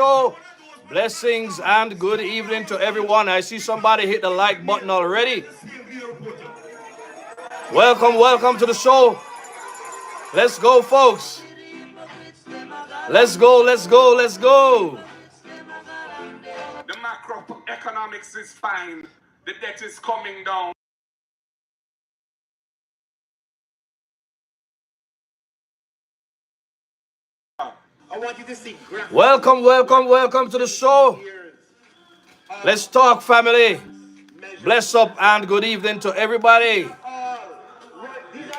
show. Blessings and good evening to everyone. I see somebody hit the like button already. Welcome to the show. Let's go, folks. Let's go. The macroeconomics is fine. The debt is coming down. I want you to see welcome to the show. Let's talk, family. Bless up and good evening to everybody.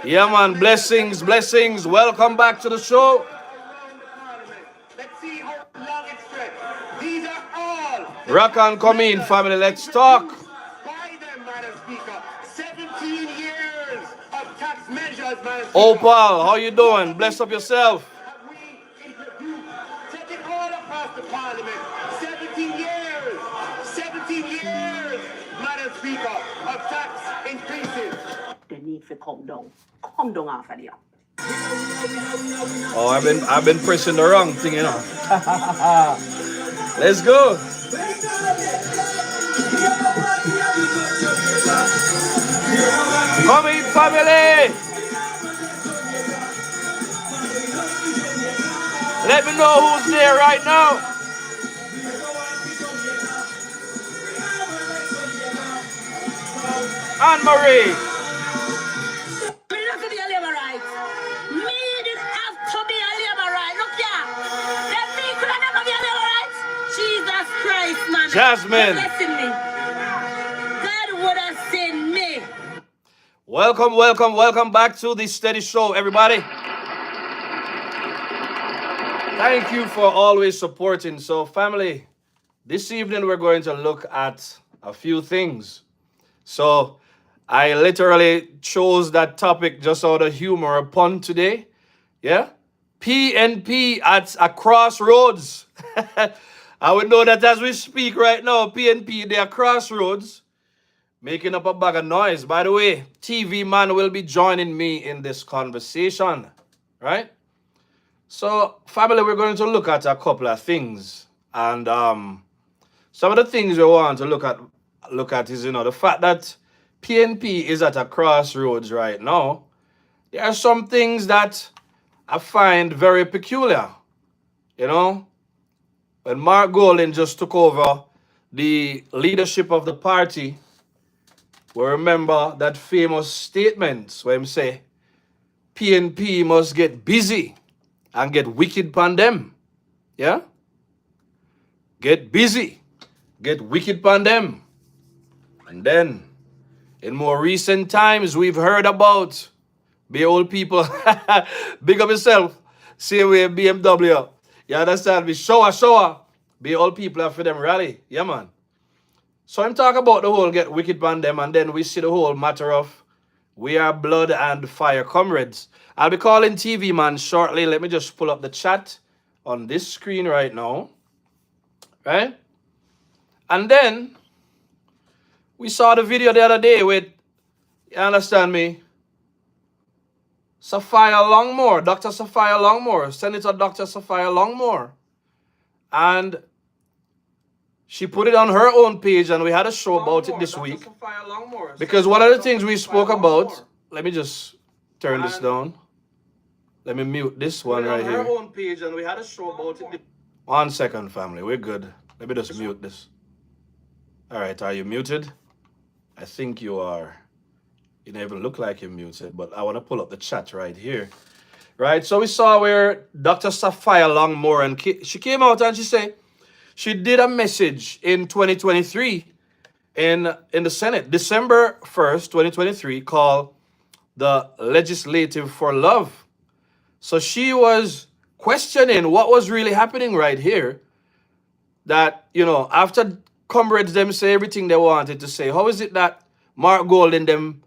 Yeah, man, blessings. Welcome back to the show. Rock on, come in, family. Let's talk. 17 years of tax measures, man. Opal, how you doing? Bless up yourself. Take it all across the parliament. 17 years, Madam Speaker, of tax increases. They need to come down. Come down after there. Oh, I've been pressing the wrong thing, you know. Let's go. Come in, family. Let me know who's there right now. Anne-Marie. Me not to be a labor right. Me did have to be a labor right. Look here. Them me could have never be a labor right. Jesus Christ, man. Jasmine. Blessing me. God would have seen me. Welcome back to the Steady Show, everybody. Thank you for always supporting. So, family, this evening we're going to look at a few things. So, I literally chose that topic just out of humor, a pun today. Yeah? PNP at a crossroads. I would know that as we speak right now, PNP, they are crossroads, making up a bag of noise. By the way, TV man will be joining me in this conversation, right? So, family, we're going to look at a couple of things. And some of the things we want to look at is, the fact that PNP is at a crossroads right now. There are some things that I find very peculiar. When Mark Golding just took over the leadership of the party, we remember that famous statement where he say, PNP must get busy and get wicked pan them. Yeah? Get busy, get wicked pan them. And then, in more recent times, we've heard about be old people. Big up yourself. Same way BMW. You understand me? Shower. Be old people after them rally. Yeah, man. So I'm talking about the whole get wicked pan them, and then we see the whole matter of we are blood and fire comrades. I'll be calling TV man shortly. Let me just pull up the chat on this screen right now. Right? And then we saw the video the other day with, you understand me, Sophia Longmore, Dr. Sophia Longmore, Senator Dr. Sophia Longmore. And she put it on her own page, and we had a show about it this week. Because one of the things we spoke about, let me just turn this down. Let me mute this one right here. On her own page, and we had a show about it. 1 second, family. We're good. Let me just mute this. All right, are you muted? I think you are. You don't even look like you're muted, but I want to pull up the chat right here. Right, so we saw where Dr. Sophia Longmore, and she came out and she said she did a message in 2023 in the Senate, December 1st, 2023, called the Legislative for Love. So she was questioning what was really happening right here. That, after comrades them say everything they wanted to say, how is it that Mark Golding them,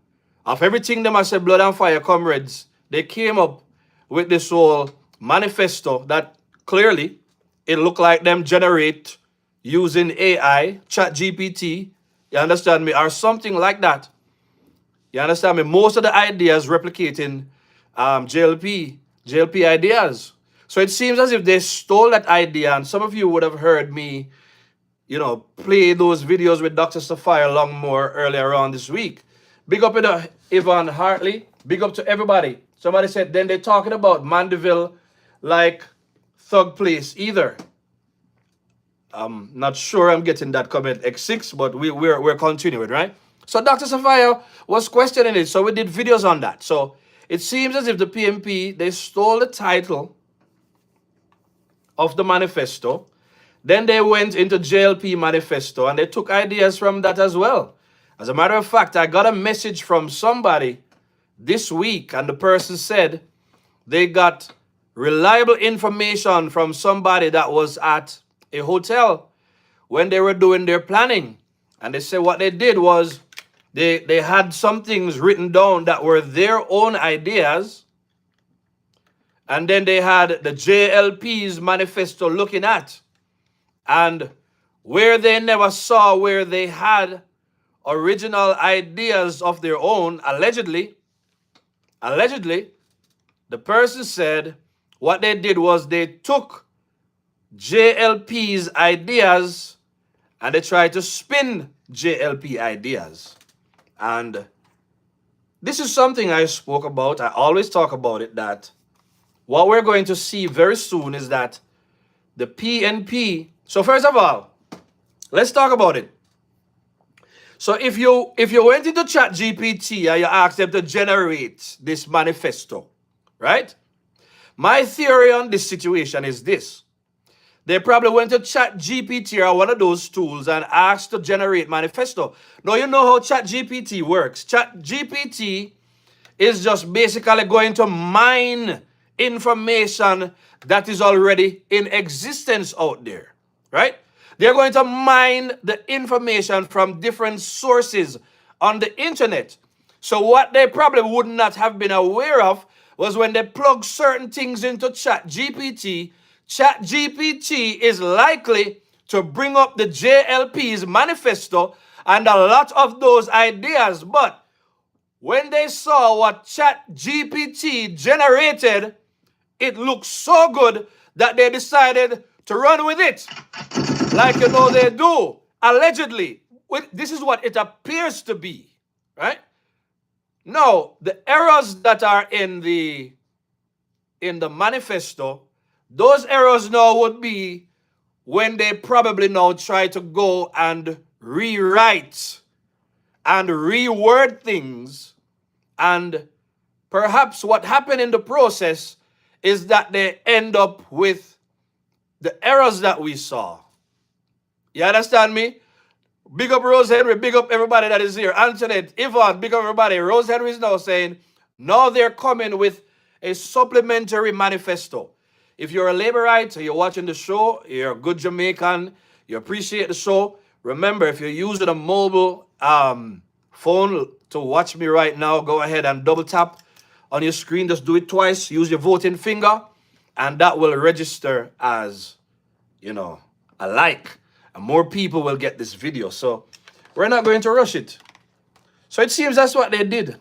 of everything them I said blood and fire comrades, they came up with this whole manifesto that clearly it looked like them generate using AI, chat GPT, you understand me, or something like that. You understand me? Most of the ideas replicating JLP ideas. So it seems as if they stole that idea, and some of you would have heard me, play those videos with Dr. Sapphire Longmore earlier on this week. Big up to Yvonne Hartley. Big up to everybody. Somebody said, then they're talking about Mandeville like Thug Place either. I'm not sure I'm getting that comment X6, but we're continuing, right? So Dr. Sapphire was questioning it, so we did videos on that. So it seems as if the PNP, they stole the title of the manifesto. Then they went into JLP manifesto and they took ideas from that as well. As a matter of fact, I got a message from somebody this week, and the person said they got reliable information from somebody that was at a hotel when they were doing their planning. And they said what they did was they had some things written down that were their own ideas. And then they had the JLP's manifesto looking at. And where they never saw where they had original ideas of their own, allegedly, the person said what they did was they took JLP's ideas and they tried to spin JLP ideas. And this is something I spoke about. I always talk about it, that what we're going to see very soon is that the PNP. So first of all, let's talk about it. So if you went into ChatGPT and you asked them to generate this manifesto, right? My theory on this situation is this. They probably went to ChatGPT or one of those tools and asked to generate manifesto. Now you know how ChatGPT works. ChatGPT is just basically going to mine information that is already in existence out there, right? They're going to mine the information from different sources on the internet. So what they probably would not have been aware of was when they plug certain things into ChatGPT, ChatGPT is likely to bring up the JLP's manifesto and a lot of those ideas. But when they saw what ChatGPT generated, it looked so good that they decided to run with it. Like they do, allegedly. This is what it appears to be, right? No, the errors that are in the manifesto, those errors now would be when they probably now try to go and rewrite and reword things. And perhaps what happened in the process is that they end up with the errors that we saw. You understand me? Big up Rose Henry, big up everybody that is here. Antoinette, Yvonne, big up everybody. Rose Henry is now saying, now they're coming with a supplementary manifesto. If you're a Labourite, or you're watching the show, you're a good Jamaican, you appreciate the show, remember, if you're using a mobile phone to watch me right now, go ahead and double tap on your screen. Just do it twice. Use your voting finger, and that will register as, a like. And more people will get this video. So we're not going to rush it. So it seems that's what they did.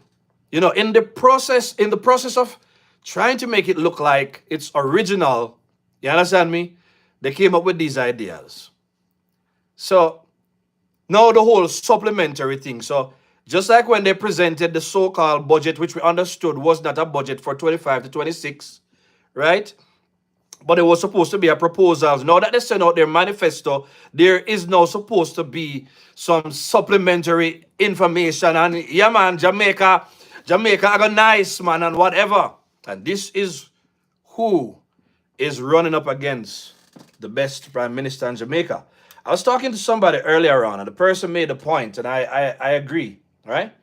In the process of trying to make it look like it's original, you understand me? They came up with these ideas. So now the whole supplementary thing. So just like when they presented the so-called budget, which we understood was not a budget for 25 to 26, right? But it was supposed to be a proposal. Now that they sent out their manifesto, there is now supposed to be some supplementary information. And yeah, man, Jamaica, I got nice, man, and whatever. And this is who is running up against the best prime minister in Jamaica. I was talking to somebody earlier on, and the person made a point, and I agree, right?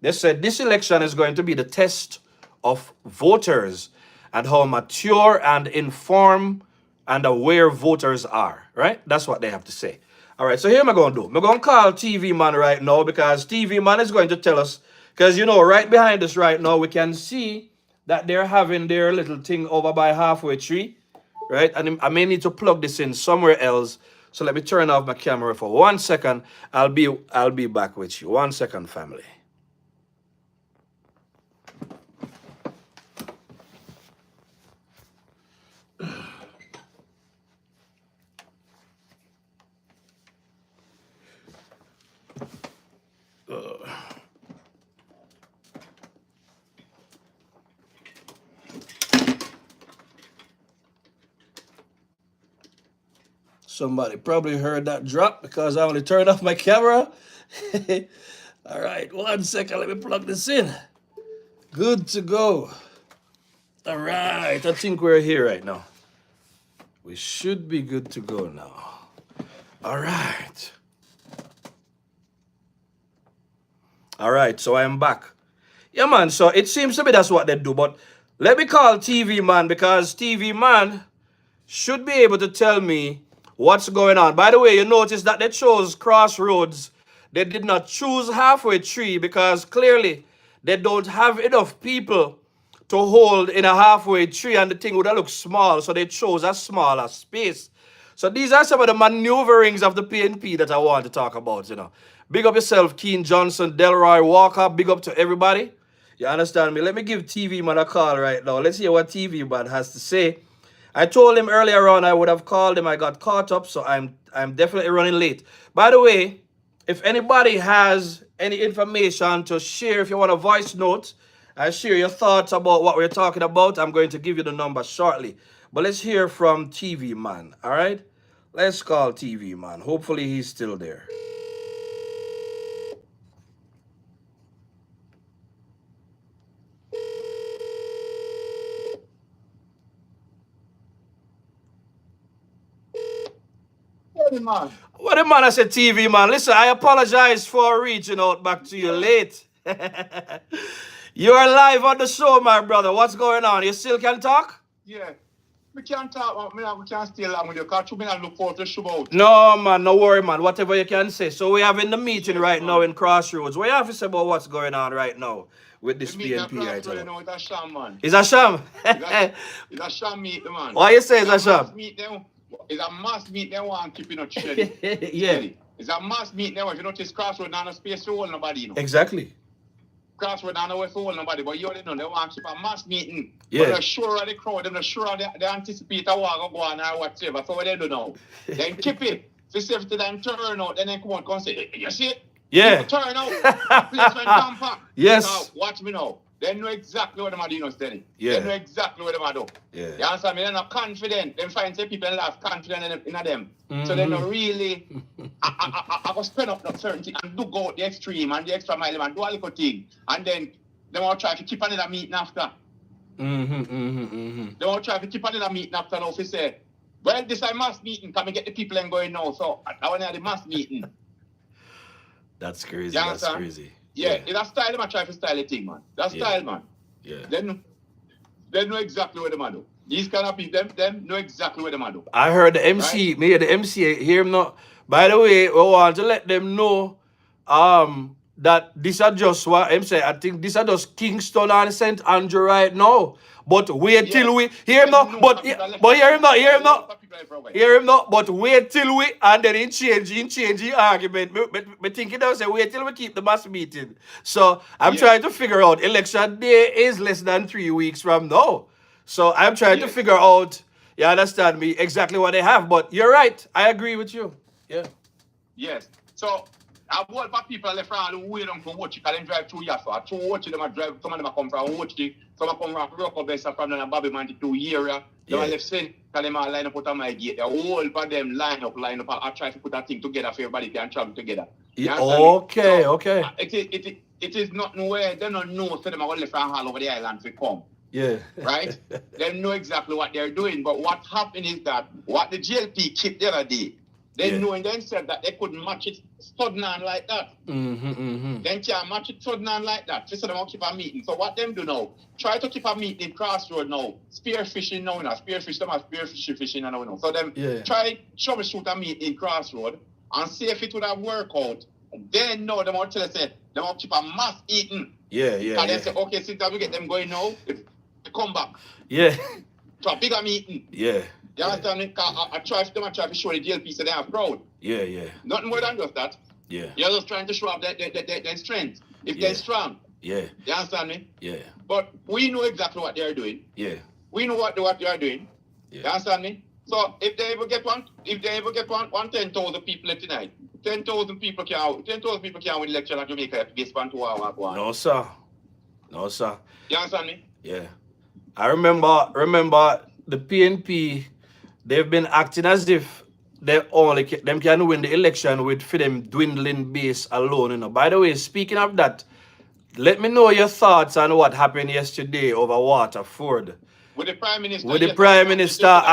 They said this election is going to be the test of voters and how mature and informed and aware voters are, right? That's what they have to say. All right, so here am I going to do. I'm going to call TV Man right now because TV Man is going to tell us, because, right behind us right now, we can see that they're having their little thing over by halfway tree, right? And I may need to plug this in somewhere else. So let me turn off my camera for 1 second. I'll be back with you. 1 second, family. Somebody probably heard that drop because I only turned off my camera. All right, 1 second. Let me plug this in. Good to go. All right, I think we're here right now. We should be good to go now. All right. All right, so I am back. Yeah, man, so it seems to me that's what they do, but let me call TV Man because TV Man should be able to tell me what's going on. By the way, you notice that they chose Crossroads. They did not choose Halfway Tree because clearly they don't have enough people to hold in a halfway tree and the thing would have looked small, so they chose a smaller space. So these are some of the maneuverings of the PNP that I want to talk about, you know. Big up yourself, Keen Johnson, Delroy Walker, big up to everybody. You understand me? Let me give TV Man a call right now. Let's hear what TV Man has to say. I told him earlier on I would have called him. I got caught up, so I'm definitely running late. By the way, if anybody has any information to share, if you want a voice note, and share your thoughts about what we're talking about, I'm going to give you the number shortly. But let's hear from TV Man, all right? Let's call TV Man. Hopefully he's still there. What the man? What the man I said, TV Man? Listen, I apologize for reaching out back to you late. You are live on the show, my brother. What's going on? You still can talk? Yeah. We can't talk about me, we can't stay along with you, because we don't look forward to the show out. No, man, no worry, man. Whatever you can say. So we have in the meeting right now in Crossroads. What you have to say about what's going on right now with this PNP right now? Now, it's a sham, man. It's a sham. It's a sham meet, man. Why you say it's a sham? It's a mass meet, they want to keep it steady. Yeah. It's a mass meet, they want to notice Crossroads, not a space to hold nobody, you know. Exactly. Crossroad down the way for nobody, but you already know they want to keep a mass meeting. Yeah. But they're sure of the crowd, they're sure they anticipate a war go on or whatever. So what they do now? Then keep it. For safety, then turn out, then they come out and say, you see it? Yeah. People turn out. Place when compact. Yes. So watch me now. They know exactly what they're doing, you know, steady. Yeah. They know exactly what they're doing. Yeah. You understand me? They're not confident. They find some people laugh confident in them. So they're not really I go spend up certain thing and do go the extreme and the extra mile and do a little thing. And then they want to try to keep another meeting after. They want to try to keep another meeting after now if they say, well, this is a mass meeting, can we get the people in going now? So I want to have the mass meeting. That's crazy. You That's understand? crazy. Yeah, it's a style them try to style the thing, man. That's style, man. Yeah. They know exactly what they do. These kind of people, them know exactly what they do. I heard the MC, me the MC hear him not. By the way, we want to let them know that this are just what I'm saying. I think this are just Kingston and St. Andrew right now. But wait till we hear him not. But hear him not. Hear him not. But wait till we and then he change the argument. Me think it does say wait till we keep the mass meeting. So I'm trying to figure out election day is less than 3 weeks from now. So I'm trying to figure out, you understand me, exactly what they have. But you're right. I agree with you. Yeah. Yes. So I want for people left around who wait on for watch because they drive through here. So I two watch them drive, some of them come from watch, some come from Rock Best from the Bobby Man to area. They left saying because they line up on my gate. They all for them line up. I try to put that thing together for everybody can travel together. Okay, so, okay. It is not nowhere. They don't know so them are left around all over the island to come. Yeah. Right? They know exactly what they're doing. But what happened is that what the GLP kept the other day, they knowing themselves that they couldn't match it sudden on like that. They can't match it sudden on like that. Just so they won't keep a meeting. So what them do now? Try to keep a meeting in Crossroad now. Spearfishing now. Spearfish them are spearfishing now. So them try troubleshoot a meeting in Crossroad and see if it would have worked out. Then no, they want to say they want to keep a mass eating. And they say, okay, since we get them going now, they come back. Yeah. To a bigger meeting. Yeah. You understand me? I try to show the GLP so they are proud. Yeah. Nothing more than just that. Yeah. You're just trying to show up their strength. If they're strong. Yeah. You understand me? Yeah. But we know exactly what they're doing. Yeah. We know what they are doing. Yeah. You understand me? So if they ever get one 10,000 people tonight, 10,000 people can win election at Jamaica based on 2 hours. No, sir. You understand me? Yeah. I remember the PNP, they've been acting as if them can win the election with for them dwindling base alone, you know. By the way, speaking of that, let me know your thoughts on what happened yesterday over Waterford. With the Prime Minister. With the yes, Prime I'm Minister just-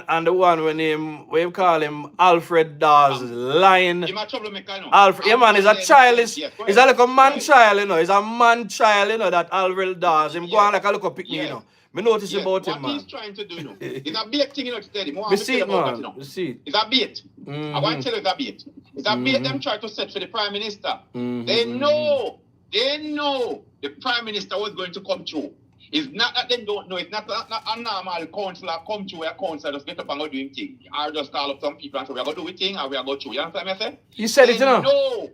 and the one when him, what you call him, Alfred Dawes lying. You're my troublemaker, no? Alfred, yeah man, he's a child. Yes, go He's ahead. like a Go man ahead. child, you know. He's a man child, you know, that Alfred Dawes. Him go on Yes. like a little picnic, you Yes. know. Me notice Yes, about what him, man. he's trying to do, you know, it's a bait thing, you know, steady. Me see it, man. Me see it. It's a bait. I want to tell you it's a bait. It's a bait them try to set for the Prime Minister. They know the Prime Minister was going to come through. It's not that they don't know. It's not a normal councillor come through where a councillor just get up and go doing thing. Or just call up some people and say, we are going to do a thing or we are going to through. You understand what I say? You said it, you know.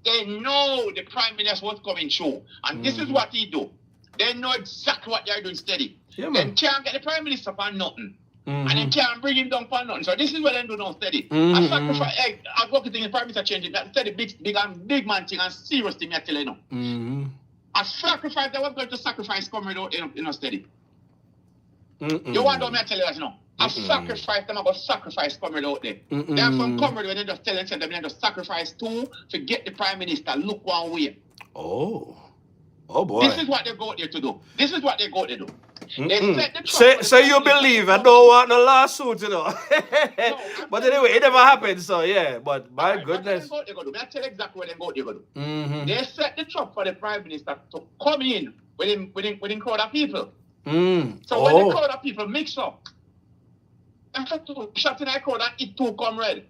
They know the Prime Minister was coming through. And this is what he do. They know exactly what they're doing steady. Yeah, They man. can't get the Prime Minister for nothing. And they can't bring him down for nothing. So this is what they do now steady. I sacrifice, I work with the Prime Minister changing. That's steady big man thing and serious thing I tell you now. A sacrifice, they were going to sacrifice comrade out in a steady. You want to me tell you that, you know? A sacrifice, them about sacrifice comrade out there. There are some comrade when they just tell them they just sacrifice two to get the Prime Minister look one way. Oh boy. This is what they go there to do. This is what they go there to do. They set the trap So you believe I don't want no lawsuit, you know. But anyway, it never happened, so yeah. But my goodness. What they go do? I tell you exactly what they go do. They set the trap for the Prime Minister to come in within crowd of people. So when the crowd of people mix up, shot in a crowd and it too comrade.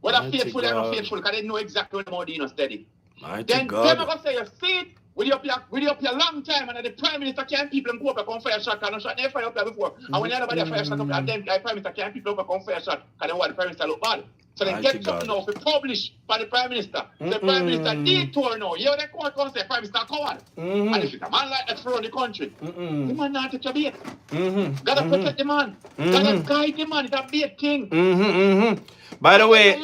Whether faithful or not faithful, because they know exactly what they're doing steady. Then they're going to say, you see it? We up here long time and the Prime Minister can't people and go up and fire shot because shot never fire up there before. And when anybody fire shot up and then the Prime Minister can't people up and fire shot because they want the Prime Minister look bad. So they get something now to publish by the Prime Minister. The Prime Minister detour now. You know the court can say Prime Minister coward. And if it's a man like that for the country, the man not take a bait. Gotta protect the man. Gotta guide the man. It's a bait thing. By the way,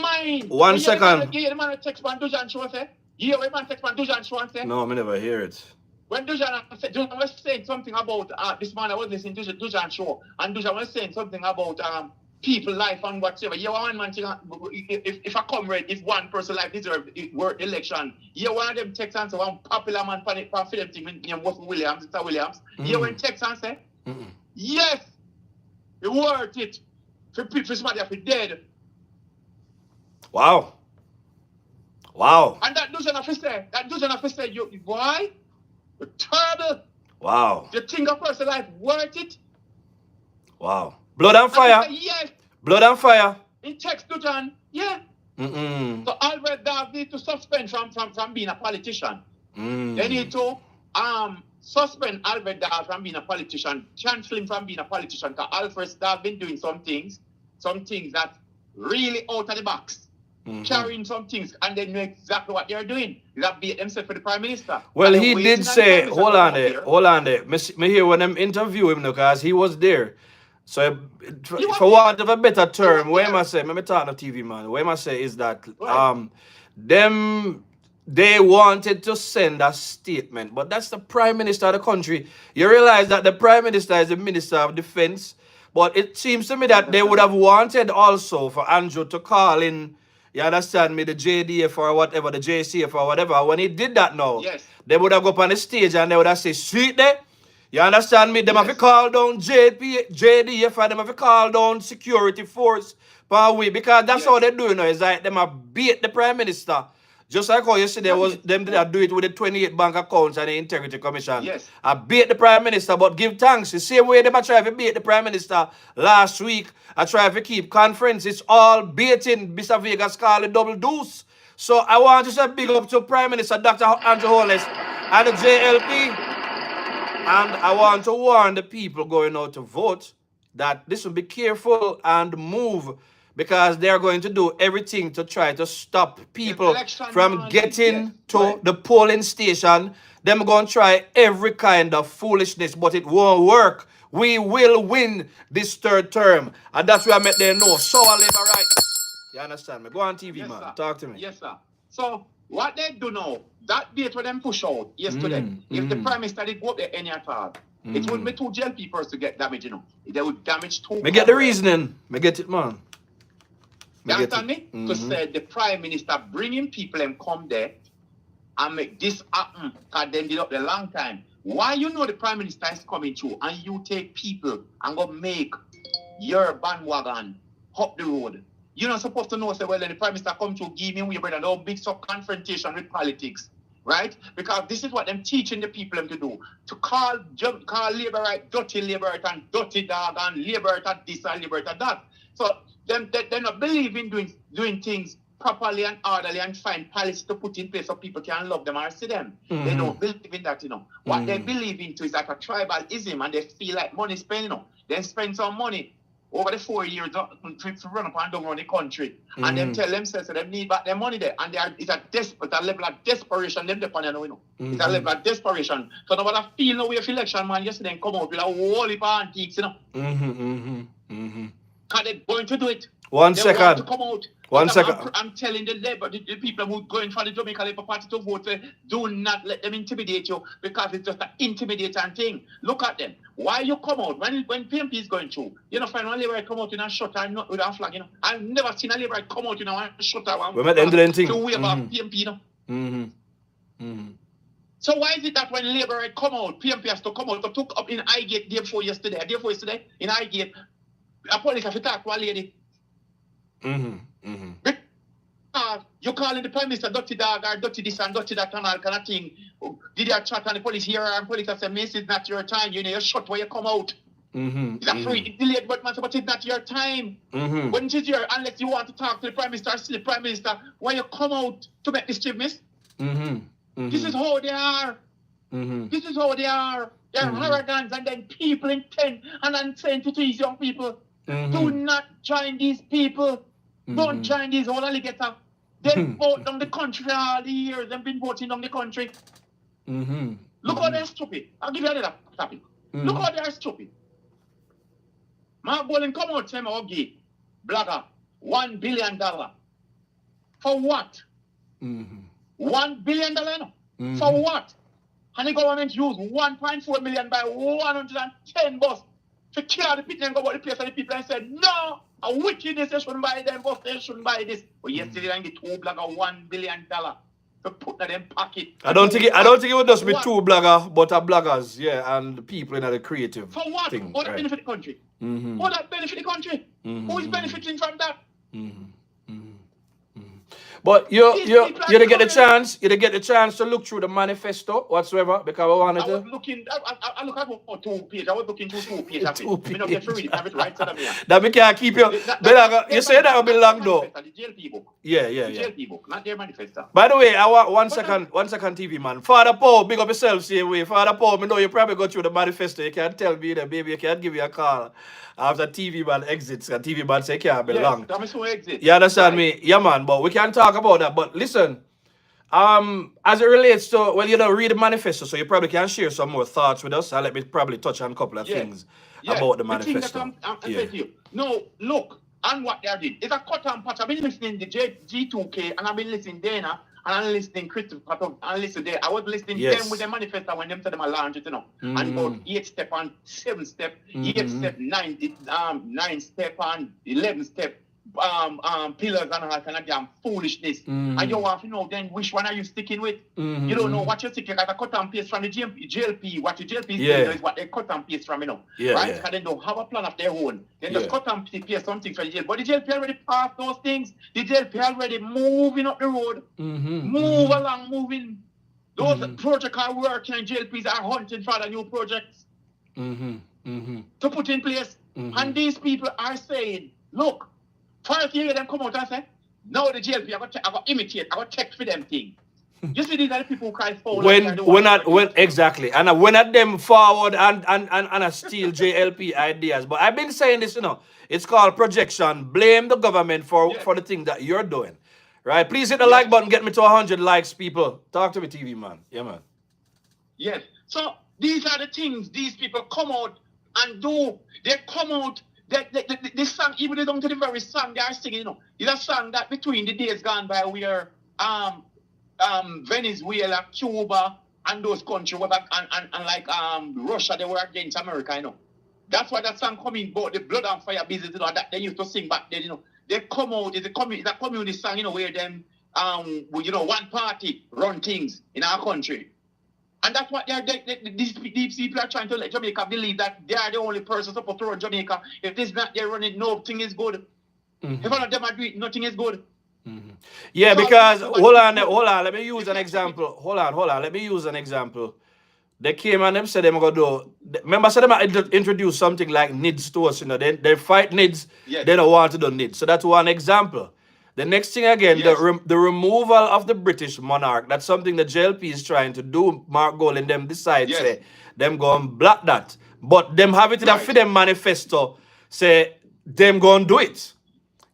1 second. The man text man Dujan show say. You hear man text man Dujan show and say? No, I never hear it. When Dujan was saying something about this man, I was listening to Dujan show, and Dujan was saying something about people life and whatever. You one man thing, if a comrade, if one person life deserve worth election, you one of them text and say one popular man for film thing named Williams, Mr. Williams. You one text and say, yes, it worth it for people somebody have been dead. Wow. And that doesn't have to say, you boy, you're terrible. Wow. You think a person life worth it? Wow. Blood and fire. Say, yes. Blood and fire. In text to John, yeah. So Albert Dawes need to suspend from being a politician. They need to suspend Albert Dawes from being a politician, cancel him from being a politician, because Albert Dawes been doing some things that really out of the box. Carrying some things and they know exactly what they're doing. That beat themselves for the Prime Minister. Well, he did say, hold on there. Me hear when them interview him because he was there. So for want of a better term, what am I say? Me talk on TV, man. What am I say is that they wanted to send a statement, but that's the Prime Minister of the country. You realize that the Prime Minister is the Minister of Defense, but it seems to me that they would have wanted also for Andrew to call in. You understand me? The JDF or whatever, the JCF or whatever. When he did that now, they would have go up on the stage and they would have said, sweet there. You understand me? Them have to call down JDF and them have to call down security force per way. Because that's how they do it now. It's like them have beat the Prime Minister. Just like how you see there was them that do it with the 28 bank accounts and the Integrity Commission. I beat the Prime Minister, but give thanks. The same way they try to beat the Prime Minister last week. I try to keep conference. It's all baiting. Mr. Vegas called it double deuce. So I want to say big up to Prime Minister Dr. Andrew Holness and the JLP. And I want to warn the people going out to vote that this will be careful and move, because they're going to do everything to try to stop people from getting to the polling station. They're going to try every kind of foolishness, but it won't work. We will win this third term. And that's where I met them know. So I labor rights. You understand me? Go on TV, man. Sir. Talk to me. Yes, sir. So what they do now, that date where them push out yesterday, if the Prime Minister did go up there any at all, it would be two jail people to get damage, you know. They would damage two. Me get the reasoning. Me get it, man. You understand me? To Mm-hmm. say the Prime Minister bringing people and come there and make this happen, because them did up a long time. Why you know the Prime Minister is coming through and you take people and go make your bandwagon up the road? You're not supposed to know, say, well, then the Prime Minister come through, give me way, brother, no big sub confrontation with politics, right? Because this is what them teaching the people them to do. To call labor right, dirty labor right, and dirty dog, and labor right at this and labor right at that. So they're not believing doing things properly and orderly and find policy to put in place so people can love them or see them. Mm-hmm. They don't believe in that, What they believe into is like a tribalism, and they feel like money spent, They spend some money over the 4 years to run up and down around the country. And them tell themselves that they need back their money there. And it's a level of desperation them depend on, It's a level of desperation. So nobody feel no way of election, man, yesterday come out with a whole heap of antiques, Because they're going to do it. One They second. want to come out. One But second. I'm telling the people who are going for the Jamaica Labour Party to vote, do not let them intimidate you, because it's just an intimidating thing. Look at them. Why you come out when PNP is going through? Find one Labour come out in a shutter and not with a flag. I've never seen a Labour come out in a shutter. We met them doing thing. To wave off PNP. So why is it that when Labour come out, PNP has to come out? To took up in Highgate day before yesterday in Highgate, a police have to talk to a lady. Because you're calling the Prime Minister dirty dog or dirty this and dirty that and all kind of thing. Did you chat on the police here and police have said, Miss, it's not your time. You shut where you come out. It's a free delayed but it's not your time. When it is your, unless you want to talk to the Prime Minister, see the Prime Minister, why you come out to make this trip, Miss? This is how they are. This is how they are. They're arrogant, and then people intent and unsent to these young people. Do not join these people. Don't join these old alligators. They vote down the country all the years. They've been voting down the country. Look how they're stupid. I'll give you another topic. Look how they're stupid. Mark Bolin come out and say, give blogger $1 billion. For what? $1 billion? No? For what? And the government used 1.4 million by 110 bus to kill the people and go about the place, and the people and said, no, a wickedness, they shouldn't buy them bus, they shouldn't buy this. But yesterday I get two blogger $1 billion to put in them pocket. I don't think it would just be two blogger, but a bloggers, yeah, and people in the creative. For what? Thing, how that benefit the country? How that benefit the country? Who is benefiting from that? But you didn't get the chance to look through the manifesto whatsoever, because I wanted to. I look at about 2 pages. I was looking through 2 pages. I don't get to read it. I have it right side of me. That we can't keep you. You say that will be long though. The JLP book. Yeah. The JLP book, not their manifesto. By the way, I want one second TV man. Father Paul, big up yourself same way. Father Paul, me know you probably go through the manifesto. You can't tell me that, baby. You can't give you a call after TV man exits. And TV man say can't be long. You understand me? Yeah, man. But we can talk about that. But listen, as it relates to, read the manifesto, so you probably can share some more thoughts with us. And let me probably touch on a couple of things about the manifesto. I'm saying to you. No, look, and what they did. It's a cut and patch. I've been listening to G2K, and I've been listening Dana, and I'm listening Christopher, and listen there. I was listening to them with the manifesto when them said them launch it, and about 8 step and 7 step, 8 step, 9 step and 11 step pillars and all kind of damn foolishness. And you want to know then which one are you sticking with? You don't know what you're sticking. Like a cut and paste from the JLP. What the JLP is doing is what they cut and paste from, right? Because they don't have a plan of their own. They just cut and paste something from the JLP. But the JLP already passed those things. The JLP already moving up the road. Move along, moving. Those projects are working, and JLPs are hunting for the new projects to put in place. And these people are saying, look, first you hear them come out and say, now the JLP, I got to imitate, I got to check for them thing. You see, these are the people who cry foul. Exactly. And when at them forward and I steal JLP ideas. But I've been saying this, it's called projection. Blame the government for the thing that you're doing. Right? Please hit the like button, get me to 100 likes, people. Talk to me, TV man. Yeah, man. Yes. So these are the things these people come out and do. They come out. This song, even down to the very song they are singing, is a song that between the days gone by where Venezuela, Cuba, and those countries were and like Russia, they were against America, That's why that song coming about the blood and fire business, that they used to sing back then, they come out, it's a communist song, where them, one party run things in our country. And that's what these people are trying to let Jamaica believe, that they are the only person supposed to run Jamaica. If this not they running, nothing is good. If one of them agree, nothing is good. Yeah, because hold on, let me use an example. Hold on, let me use an example. They came and them said them gonna do. Remember, said them introduce something like NIDS to us. They fight NIDS. Yes. They don't want to do NIDS. So that's one example. The next thing again, Yes. the removal of the British monarch. That's something the JLP is trying to do. Mark Gold and them decide Yes. say them go and block that. But them have it in a Right. for them manifesto. Say them go and do it.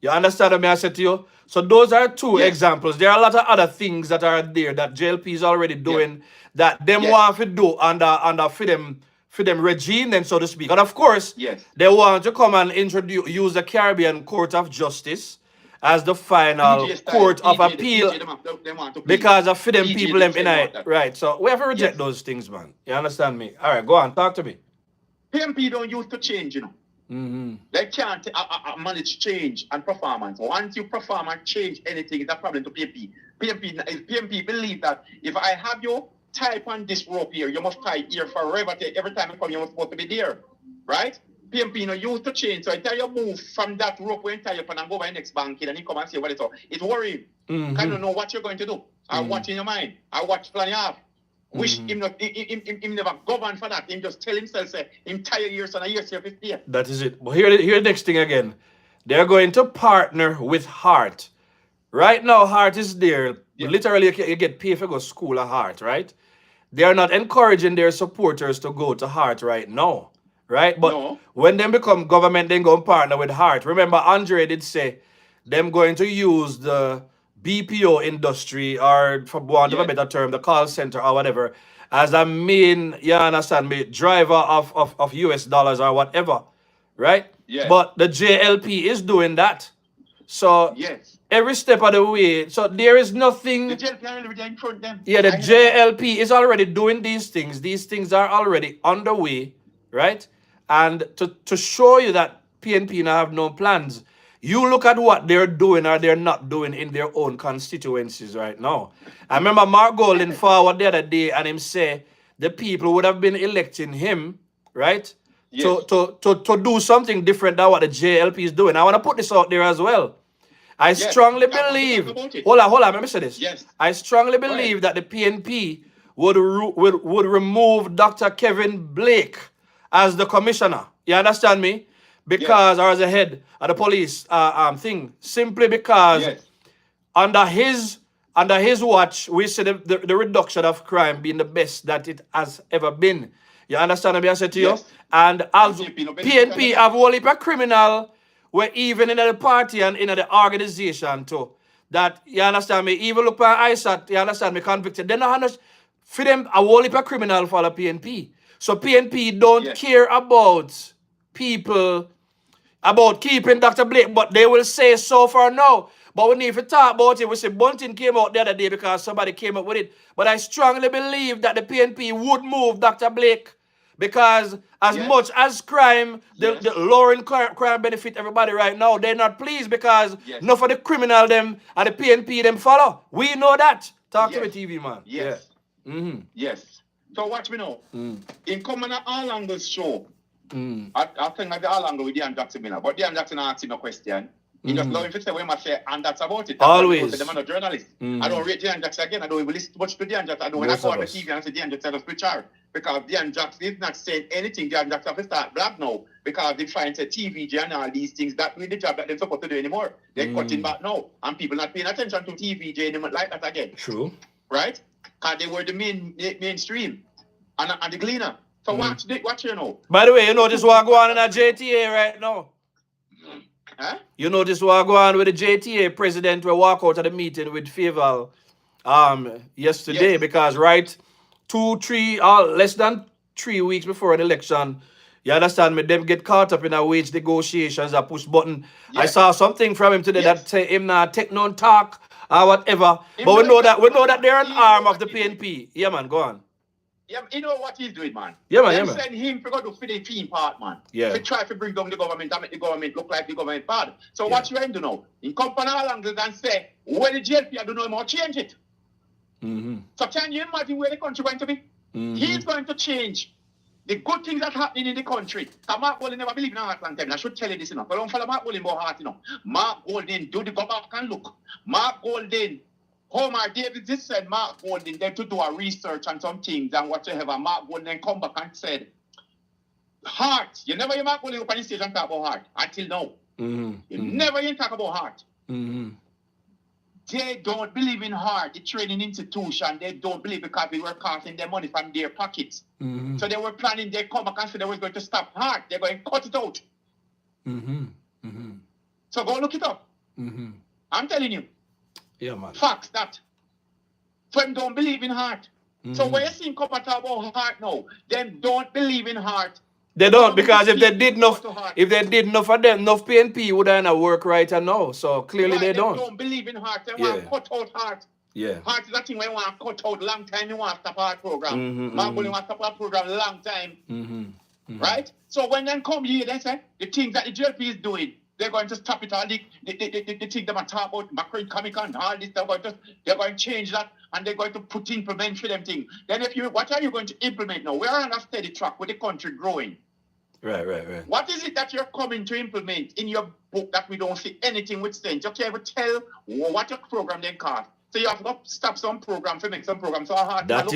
You understand what I said to you? So those are two Yes. examples. There are a lot of other things that are there that JLP is already doing that them Yes. want to do under for them regime, then so to speak. And of course, Yes. they want to come and use the Caribbean Court of Justice as the final PJ style, court of PJ, appeal they want to because of for them PJ people them they in say it. about that. Right. So we have to reject Yes. those things, man. You understand me? All right, go on, talk to me. PNP don't use to change, They can't manage change and performance. Once you perform and change anything, it's a problem to PNP. PNP believe that if I have you type on this rope here, you must type here forever. Every time you come, you're supposed to be there. Right? PNP no used to change. So I tell you move from that rope when you tie up and go by the next bank and you come and say what it's all. It's worrying. Kind of know what you're going to do. I watch in your mind. I watch plan you have. Wish him never govern for that. Him just tell himself say entire years and a year here 50 years. That is it. But here the next thing again. They're going to partner with Heart. Right now, Heart is there. Yeah. Literally, you get paid for go school at Heart, right? They are not encouraging their supporters to go to Heart right now, right? But No. when them become government, then go and partner with Heart. Remember, Andre did say them going to use the BPO industry, or for want of a Yeah. better term, the call center or whatever, as a main, you understand me, driver of US dollars or whatever, right? Yeah. But the JLP is doing that. So Yes. every step of the way, so there is nothing. The jail can already in front of them. Yeah, the I know. JLP is already doing these things. These things are already underway, right? And to show you that PNP now have no plans, you look at what they're doing or they're not doing in their own constituencies right now. I remember Mark Golden forward the other day and him say the people would have been electing him, right? Yes. To do something different than what the JLP is doing. I want to put this out there as well. I Yes, strongly I want to talk believe. about it. Hold on, let me say this. Yes. I strongly Go ahead. believe that the PNP would remove Dr. Kevin Blake as the commissioner. You understand me? Because, or as the head of the police thing. Simply because Yes. under his watch, we see the reduction of crime being the best that it has ever been. You understand what I said to you? Yes. And as PNP no benefit PNP from have a whole heap of criminal where even in the party and in the organization too, that, you understand me, even look at ISAT, you understand me, convicted. They not have for them a whole heap of criminal for the PNP. So PNP don't Yes. care about people, about keeping Dr. Blake, but they will say so for now. But we need to talk about it. We say Bunting came out the other day because somebody came up with it. But I strongly believe that the PNP would move Dr. Blake because as Yes. much as crime, Yes. the lowering crime benefit everybody right now, they're not pleased because Yes. enough of the criminal them and the PNP them follow. We know that. Talk to me, Yes. TV man. Yes. Yeah. Mm-hmm. Yes. So watch me now. In coming at All Angles show, Mm. I think at the All Angle with Dean Jackson, but Dean Jackson asked him a question. He just love him to say what I say, and that's about it. That's why Always. I say, I'm a journalist. I don't rate Dean Jackson again. I don't even listen much to Dean Jackson. I don't when I Most go of on the us. TV and say Dean Jackson, I just switch out. Because Dean Jackson is not saying anything. Dean Jackson have to start black now. Because they find say TVJ and all these things that with the job that they're supposed to do anymore. They're cutting back now. And people not paying attention to TVJ anymore like that again. True. Right? Because they were the mainstream. And the gleaner. So watch you know. By the way, you know this what go on in a JTA right now? Huh? You know this what go on with the JTA president will walk out of the meeting with Faval yesterday Yes. because right less than 3 weeks before an election, you understand me, them get caught up in a wage negotiations, a push button. I Yes. saw something from him today Yes. that say him not take no talk or whatever. Him But we like know that. that they're an He arm know of the that he- PNP. Yeah man, go on. Yeah, you know what he's doing, man? Yeah, man, They yeah, man. send him to go to Philippine part, man. Yeah. To try to bring down the government and make the government look like the government bad. So Yeah. what you going to do now? In company all angles and say, when the JLP, I don't know more, change it. Mm-hmm. So can you imagine where the country going to be? Mm-hmm. He's going to change the good things that happening in the country. And Mark Golding never believed in heart long time. I should tell you this enough. I don't follow Mark Golding about heart, you know. Mark Golding, do the go back and look. Mark Golding, Homer David just said Mark Golding then to do a research on some things and whatsoever. Mark Golding come back and said, heart. You never hear Mark Golding up on the stage and talk about heart until now. Mm-hmm. You never hear him talk about heart. Mm-hmm. They don't believe in heart, the training institution. They don't believe because they were costing their money from their pockets. Mm-hmm. So they were planning, they come back and say they were going to stop heart. They're going to cut it out. Mm-hmm. Mm-hmm. So go look it up. Mm-hmm. I'm telling you. Yeah, man. Facts that. Them don't believe in heart. Mm-hmm. So when you see come talk about heart now, them don't believe in heart. They don't, because if they did enough of them, enough PNP would not work right and now. So clearly Right, they don't. They don't believe in heart. They want to cut out heart. Yeah. Heart is that thing when you want to cut out long time, you want to stop heart program. Mm-hmm, Mark Golding want to stop heart program long time. Mm-hmm. Mm-hmm. Right? So when they come here, they say the things that the JLP is doing, they're going to stop it all. The things they talk about, macroeconomic and all this, they're going to change that and they're going to implement for them things. Then what are you going to implement now? We're on a steady track with the country growing. Right. What is it that you're coming to implement in your book that we don't see anything with sense? You can't even tell what your program then cost. So you have to stop some program to make some program. So That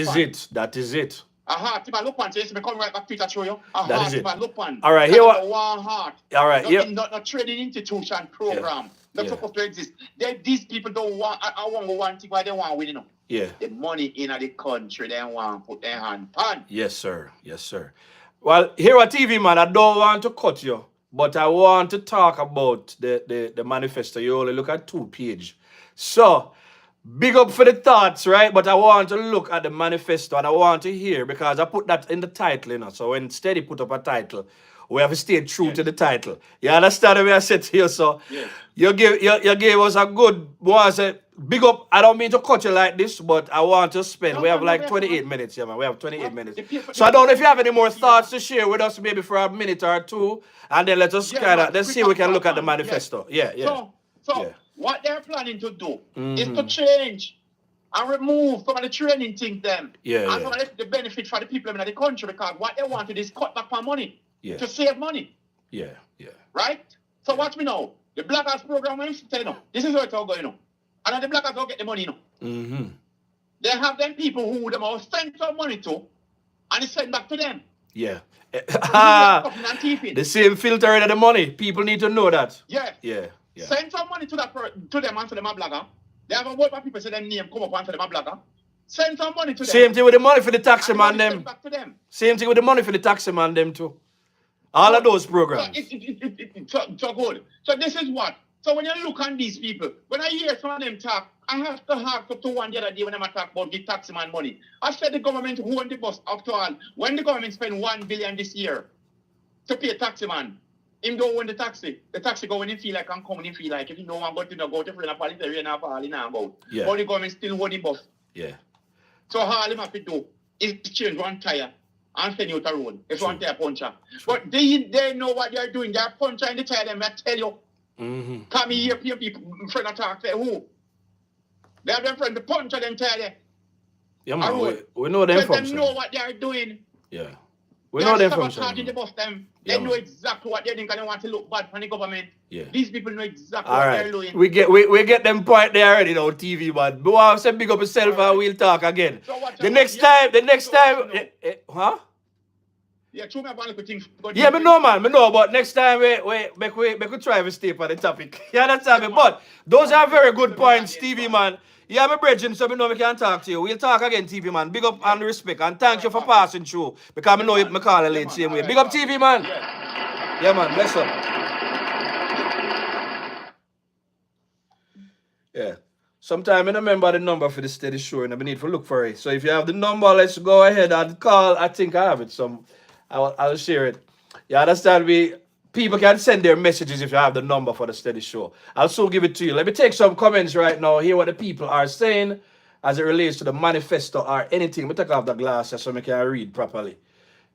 is it. A heart to my look on. So you come right back to show you. A That heart is to it. my look on. All right, here what? One heart. All right, not, yeah. Not a training institution program. Not Yeah. supposed to exist. These people don't want. I want one thing why they want win, you know. Yeah. The money in the country, they want to put their hand on. Yes, sir. Well, here at TV, man, I don't want to cut you, but I want to talk about the manifesto. You only look at 2 pages. So, big up for the thoughts, right? But I want to look at the manifesto and I want to hear, because I put that in the title, you know. So when Steady put up a title, we have to stay true to the title. You understand the way I said to you? So you gave us a good, big up. I don't mean to cut you like this, but I want to spend. We have like 28 minutes, yeah, man. We have 28 minutes. So I don't know if you have any more thoughts to share with us, maybe for a minute or two, and then let's see if we can look at the manifesto. So what they're planning to do is to change and remove some of the training things them. And some of the benefit for the people in the country, because what they wanted is cut back on money to save money. Right? So watch me now. The Black House program, when you say, no, this is where it's all going on. And then the Black House don't get the money, you know. They have them people who them all send some money to, and it's sent back to them. The same filter of the money. People need to know that. Yeah. Send some money to them and for them a blogger. They have a word for people say them name come up and for them a blogger. Send some money to them. Same thing with the money for the taxi man them. Back to them. Same thing with the money for the taxi man them too. All of those programs. So good. So this is what. So when you look at these people, when I hear some of them talk, I have to have to one the other day when I talk about the taxi man money. I said the government who own the bus after all. When the government spend 1 billion this year to pay a taxi man, him don't own the taxi go when he feel like and come when he feel like. If he don't want to go to friend of police, rain and fall in and out. But the government still hold the bus. So all him have to do is change one tire and send you out a road. It's one tire puncture. But they know what they're doing. They're puncher in the tire, them I tell you. Come here, people, friend of talk, say who? They have them friend, the puncher them tire there. Yeah, man, we know them from. They know what they're doing. We know them from. The bus them. They know exactly what they're doing because they want to look bad for the government. These people know exactly what they're doing. We get them point there already on TV, man. But I'll say big up yourself and we'll talk again. So the next time, huh? Yeah, true, me want to think. Yeah, me know, man. Me know, but next time we try to stay on the topic. You understand me? But those are very good points, TV, man. Yeah, my brethren, so we know we can talk to you. We'll talk again, TV, man. Big up and respect. And thank you for passing through. Because I know you call it late same way. Big up, TV, man. Yeah, man. Bless up. Yeah. Sometime I remember the number for the steady show and I need to look for it. So if you have the number, let's go ahead and call. I think I have it. I'll share it. You understand me? People can send their messages if you have the number for the steady show. I'll soon give it to you. Let me take some comments right now, hear what the people are saying, as it relates to the manifesto or anything. We take off the glasses so I can read properly.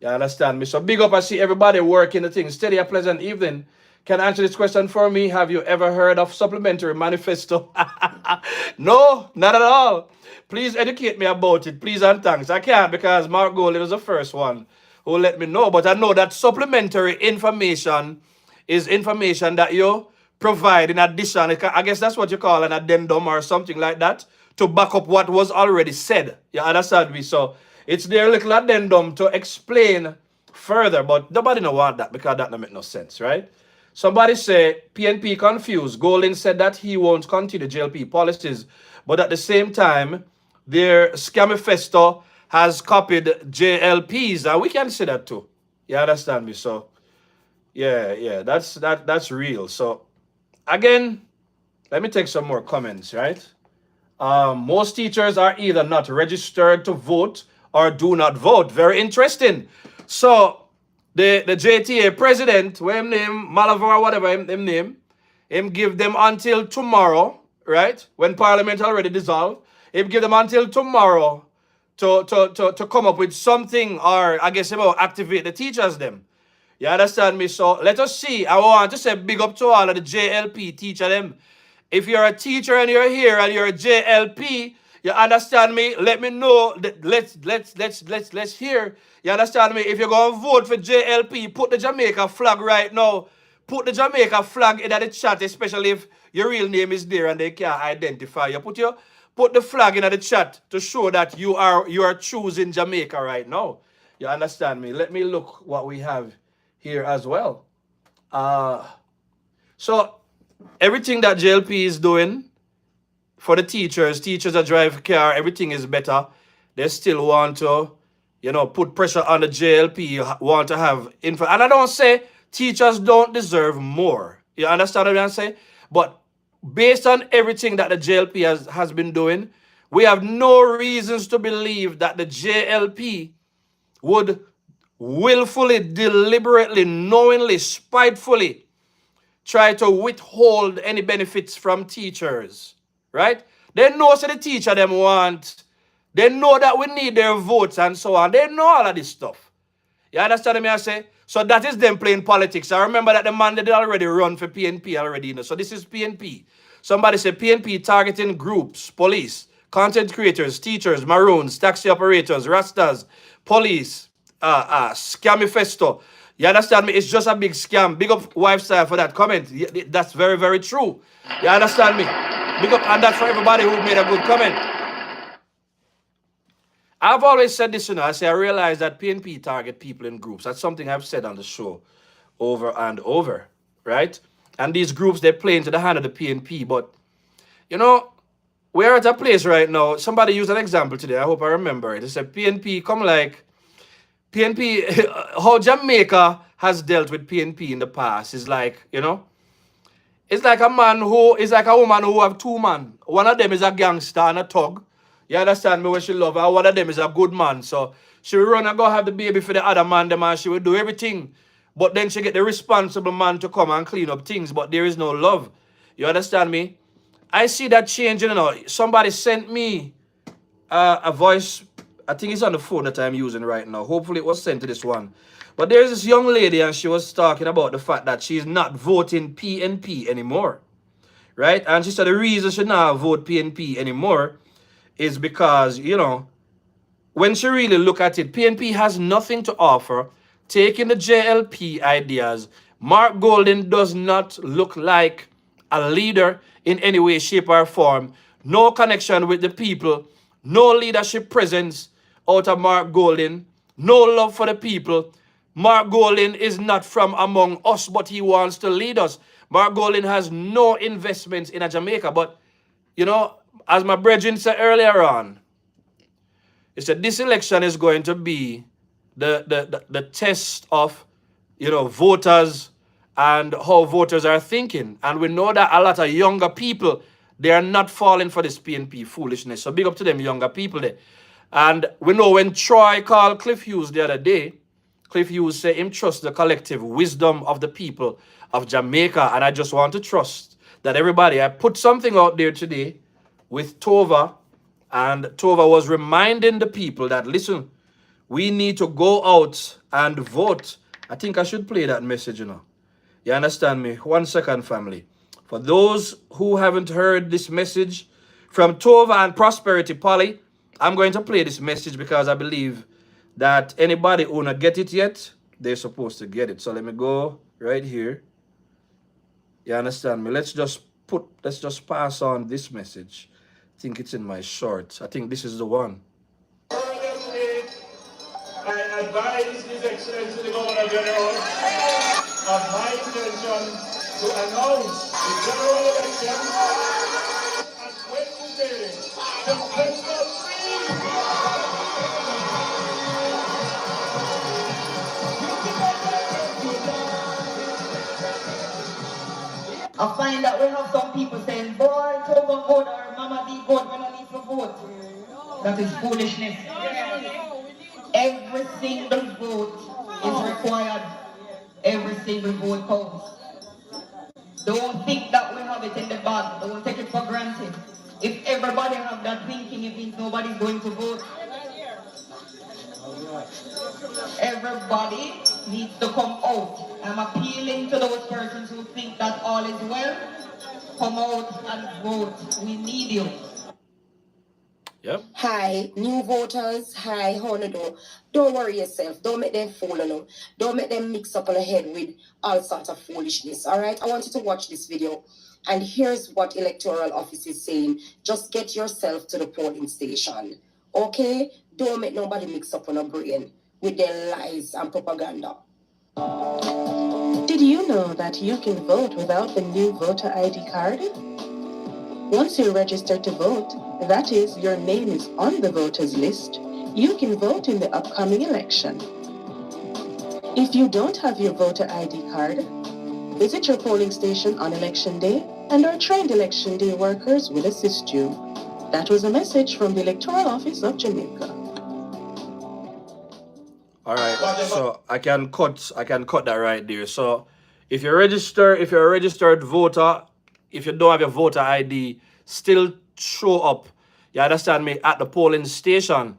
You understand me? So big up, I see everybody working the thing. Steady, a pleasant evening. Can I answer this question for me? Have you ever heard of supplementary manifesto? No, not at all. Please educate me about it. Please and thanks. I can't because Mark Golden was the first one who let me know. But I know that supplementary information is information that you provide in addition. I guess that's what you call an addendum or something like that to back up what was already said. You understand me? So it's their little addendum to explain further, but nobody know want that because that don't make no sense, right? Somebody say PNP confused. Golden said that he won't continue JLP policies, but at the same time, their Scamifesto has copied JLPs, and we can say that too. You understand me? So yeah, that's real. So again, let me take some more comments, right? Most teachers are either not registered to vote or do not vote. Very interesting. So the JTA president, what him name, Malavar or whatever him name, him give them until tomorrow, right? When Parliament already dissolved, him give them until tomorrow to come up with something, or I guess about activate the teachers them. You understand me? So let us see. I want to say big up to all of the JLP teacher them. If you're a teacher and you're here and you're a JLP, you understand me? Let me know. Let's hear. You understand me? If you're going to vote for JLP, put the Jamaica flag right now. Put the Jamaica flag in the chat, especially if your real name is there and they can't identify you. Put the flag in the chat to show that you are choosing Jamaica right now. You understand me? Let me look what we have here as well. So everything that JLP is doing for the teachers that drive car, everything is better. They still want to, put pressure on the JLP, want to have info. And I don't say teachers don't deserve more. You understand what I'm saying? But based on everything that the JLP has been doing, we have no reasons to believe that the JLP would willfully, deliberately, knowingly, spitefully try to withhold any benefits from teachers, right? They know so the teacher them want. They know that we need their votes and so on. They know all of this stuff. You understand me I say? So that is them playing politics. I remember that the man that did already run for PNP already, So this is PNP. Somebody said PNP targeting groups, police, content creators, teachers, maroons, taxi operators, rastas, police, Scamifesto. You understand me? It's just a big scam. Big up Wifestyle for that comment. That's very, very true. You understand me? Big up, and that's for everybody who made a good comment. I've always said this, I say I realize that PNP target people in groups. That's something I've said on the show over and over, right? And these groups, they play into the hand of the PNP. But, we're at a place right now. Somebody used an example today. I hope I remember it. They said PNP come like PNP, how Jamaica has dealt with PNP in the past is like, it's like a woman who have two men. One of them is a gangster and a thug. You understand me, what she love, and one of them is a good man. So she will run and go have the baby for the other man, and she will do everything. But then she get the responsible man to come and clean up things, but there is no love. You understand me? I see that changing, Somebody sent me a voice. I think it's on the phone that I'm using right now. Hopefully it was sent to this one. But there's this young lady and she was talking about the fact that she's not voting PNP anymore. Right? And she said the reason she not vote PNP anymore is because, when she really look at it, PNP has nothing to offer. Taking the JLP ideas, Mark Golden does not look like a leader in any way, shape, or form. No connection with the people. No leadership presence out of Mark Golden. No love for the people. Mark Golden is not from among us, but he wants to lead us. Mark Golden has no investments in Jamaica. But, as my brethren said earlier on, he said this election is going to be the test of, voters and how voters are thinking. And we know that a lot of younger people, they are not falling for this PNP foolishness. So big up to them younger people there. And we know when Troy called Cliff Hughes the other day, Cliff Hughes said him trust the collective wisdom of the people of Jamaica. And I just want to trust that everybody, I put something out there today with Tova And Tova was reminding the people that, listen, we need to go out and vote. I think I should play that message, you know. You understand me? 1 second, family. For those who haven't heard this message from Tova and Prosperity Polly, I'm going to play this message because I believe that anybody who not get it yet, they're supposed to get it. So let me go right here. You understand me? Let's just pass on this message. I think it's in my shorts. I think this is the one. I advise His Excellency the Governor General of my intention to announce the general election on Wednesday, September 3. I find that we have some people saying, boy, Togo vote or Mama D vote when I need to vote. That is foolishness. Every single vote is required. Every single vote counts. Don't think that we have it in the bag. Don't take it for granted. If everybody have that thinking, it means nobody's going to vote. Everybody needs to come out. I'm appealing to those persons who think that all is well. Come out and vote. We need you. Yep. Hi, new voters. Hi, how you do? Don't worry yourself. Don't make them fool you. Don't make them mix up on the head with all sorts of foolishness. All right? I want you to watch this video. And here's what electoral office is saying. Just get yourself to the polling station. Okay? Don't make nobody mix up on a brain with their lies and propaganda. Did you know that you can vote without the new voter ID card? Once you're registered to vote, that is, your name is on the voters list, you can vote in the upcoming election. If you don't have your voter ID card, visit your polling station on election day and our trained election day workers will assist you. That was a message from the Electoral Office of Jamaica. All right, so I can cut that right there. So if you're a registered voter, if you don't have your voter ID, still show up. You understand me? At the polling station.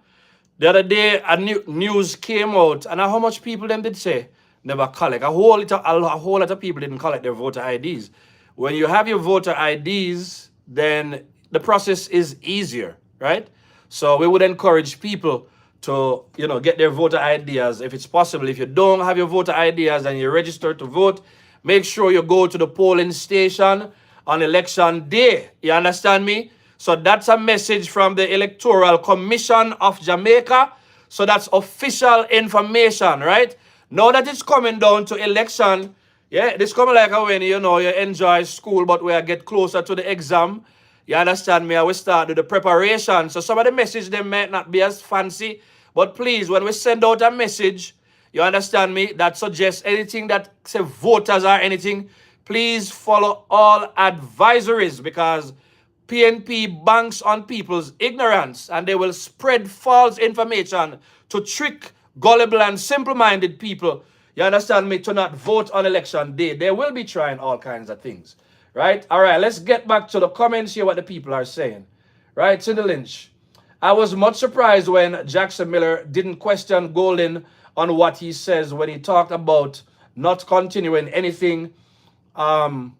The other day, news came out, and how much people them did say never collect. A whole lot of people didn't collect their voter IDs. When you have your voter IDs, then the process is easier, right? So we would encourage people to, get their voter IDs if it's possible. If you don't have your voter IDs and you're registered to vote, make sure you go to the polling station on election day. You understand me? So that's a message from the Electoral Commission of Jamaica. So that's official information, right? Now that it's coming down to election, yeah, this coming like when, you enjoy school, but we get closer to the exam. You understand me? I will start with the preparation. So some of the message, they might not be as fancy, but please, when we send out a message, you understand me, that suggests anything that say voters or anything, please follow all advisories, because PNP banks on people's ignorance and they will spread false information to trick gullible and simple-minded people, you understand me, to not vote on election day. They will be trying all kinds of things, right? All right, let's get back to the comments here, what the people are saying. Right, Cindy Lynch. I was much surprised when Jackson Miller didn't question Golden on what he says when he talked about not continuing anything the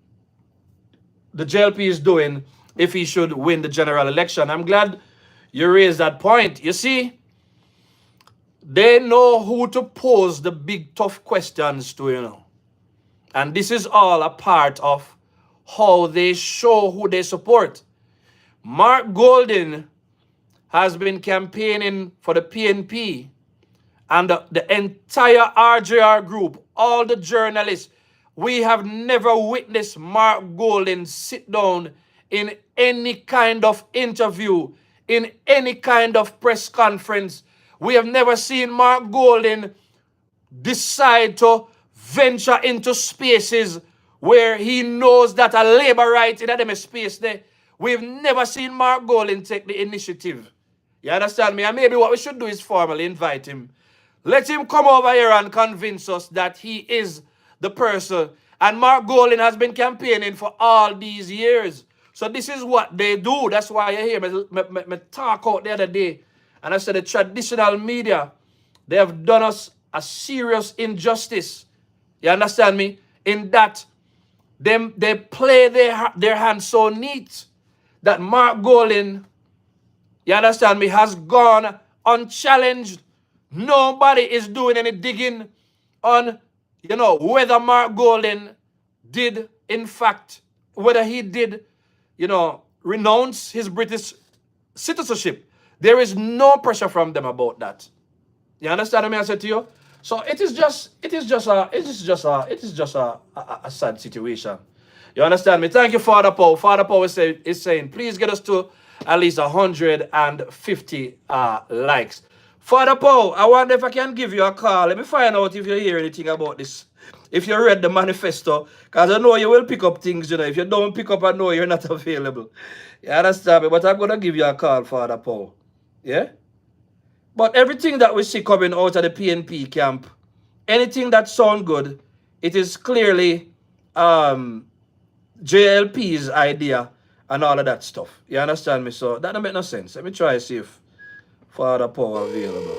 JLP is doing if he should win the general election. I'm glad you raised that point. You see, they know who to pose the big tough questions to, And this is all a part of how they show who they support. Mark Golden has been campaigning for the PNP, and the entire RJR group, all the journalists. We have never witnessed Mark Golden sit down in any kind of interview, in any kind of press conference. We have never seen Mark Golden decide to venture into spaces where he knows that a labor right in a space there. We've never seen Mark Golden take the initiative. You understand me? And maybe what we should do is formally invite him. Let him come over here and convince us that he is the person. And Mark Golden has been campaigning for all these years. So this is what they do. That's why you hear me talk out the other day. And I said the traditional media, they have done us a serious injustice. You understand me? In that they play their hand so neat that Mark Golin, you understand me, has gone unchallenged. Nobody is doing any digging on, whether Mark Golin did, in fact, whether he did, renounce his British citizenship. There is no pressure from them about that. You understand what I said to you? So it is just a sad situation. You understand me? Thank you, Father Paul. Father Paul is saying, please get us to at least 150 likes. Father Paul, I wonder if I can give you a call. Let me find out if you hear anything about this. If you read the manifesto, because I know you will pick up things, If you don't pick up, I know you're not available. You understand me? But I'm going to give you a call, Father Paul. Yeah? But everything that we see coming out of the PNP camp, anything that sounds good, it is clearly JLP's idea and all of that stuff. You understand me? So that don't make no sense. Let me try to see if Father Paul available.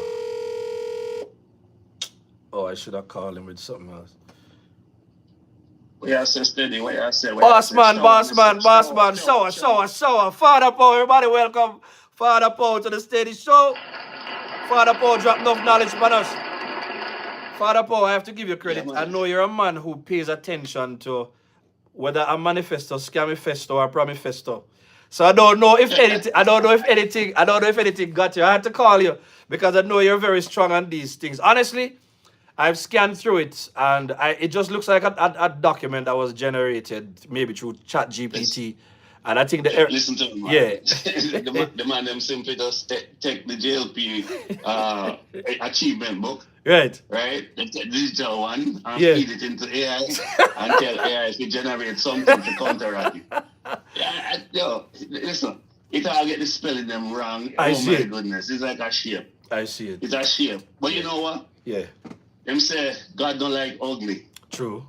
Oh, I should have called him with something else. We are so steady. We are so Boss man. Father Paul, everybody welcome Father Paul to the steady show. Father Paul dropped enough knowledge on us. Father Paul, I have to give you credit. Yeah, I know you're a man who pays attention to whether a manifesto, scamifesto, or promifesto. So I don't know if anything got you. I had to call you because I know you're very strong on these things. Honestly, I've scanned through it and it just looks like a document that was generated maybe through ChatGPT. And I think listen to him, man. Yeah. the man them simply just take the JLP achievement book. Right. Right? They take the digital one and Yeah. feed it into AI and tell AI to generate something to counteract it. Yeah, listen, it all get the spelling them wrong. I see my it. goodness. It's like a shape. I see it. It's a shape. But you know what? Yeah. Them say God don't like ugly. True.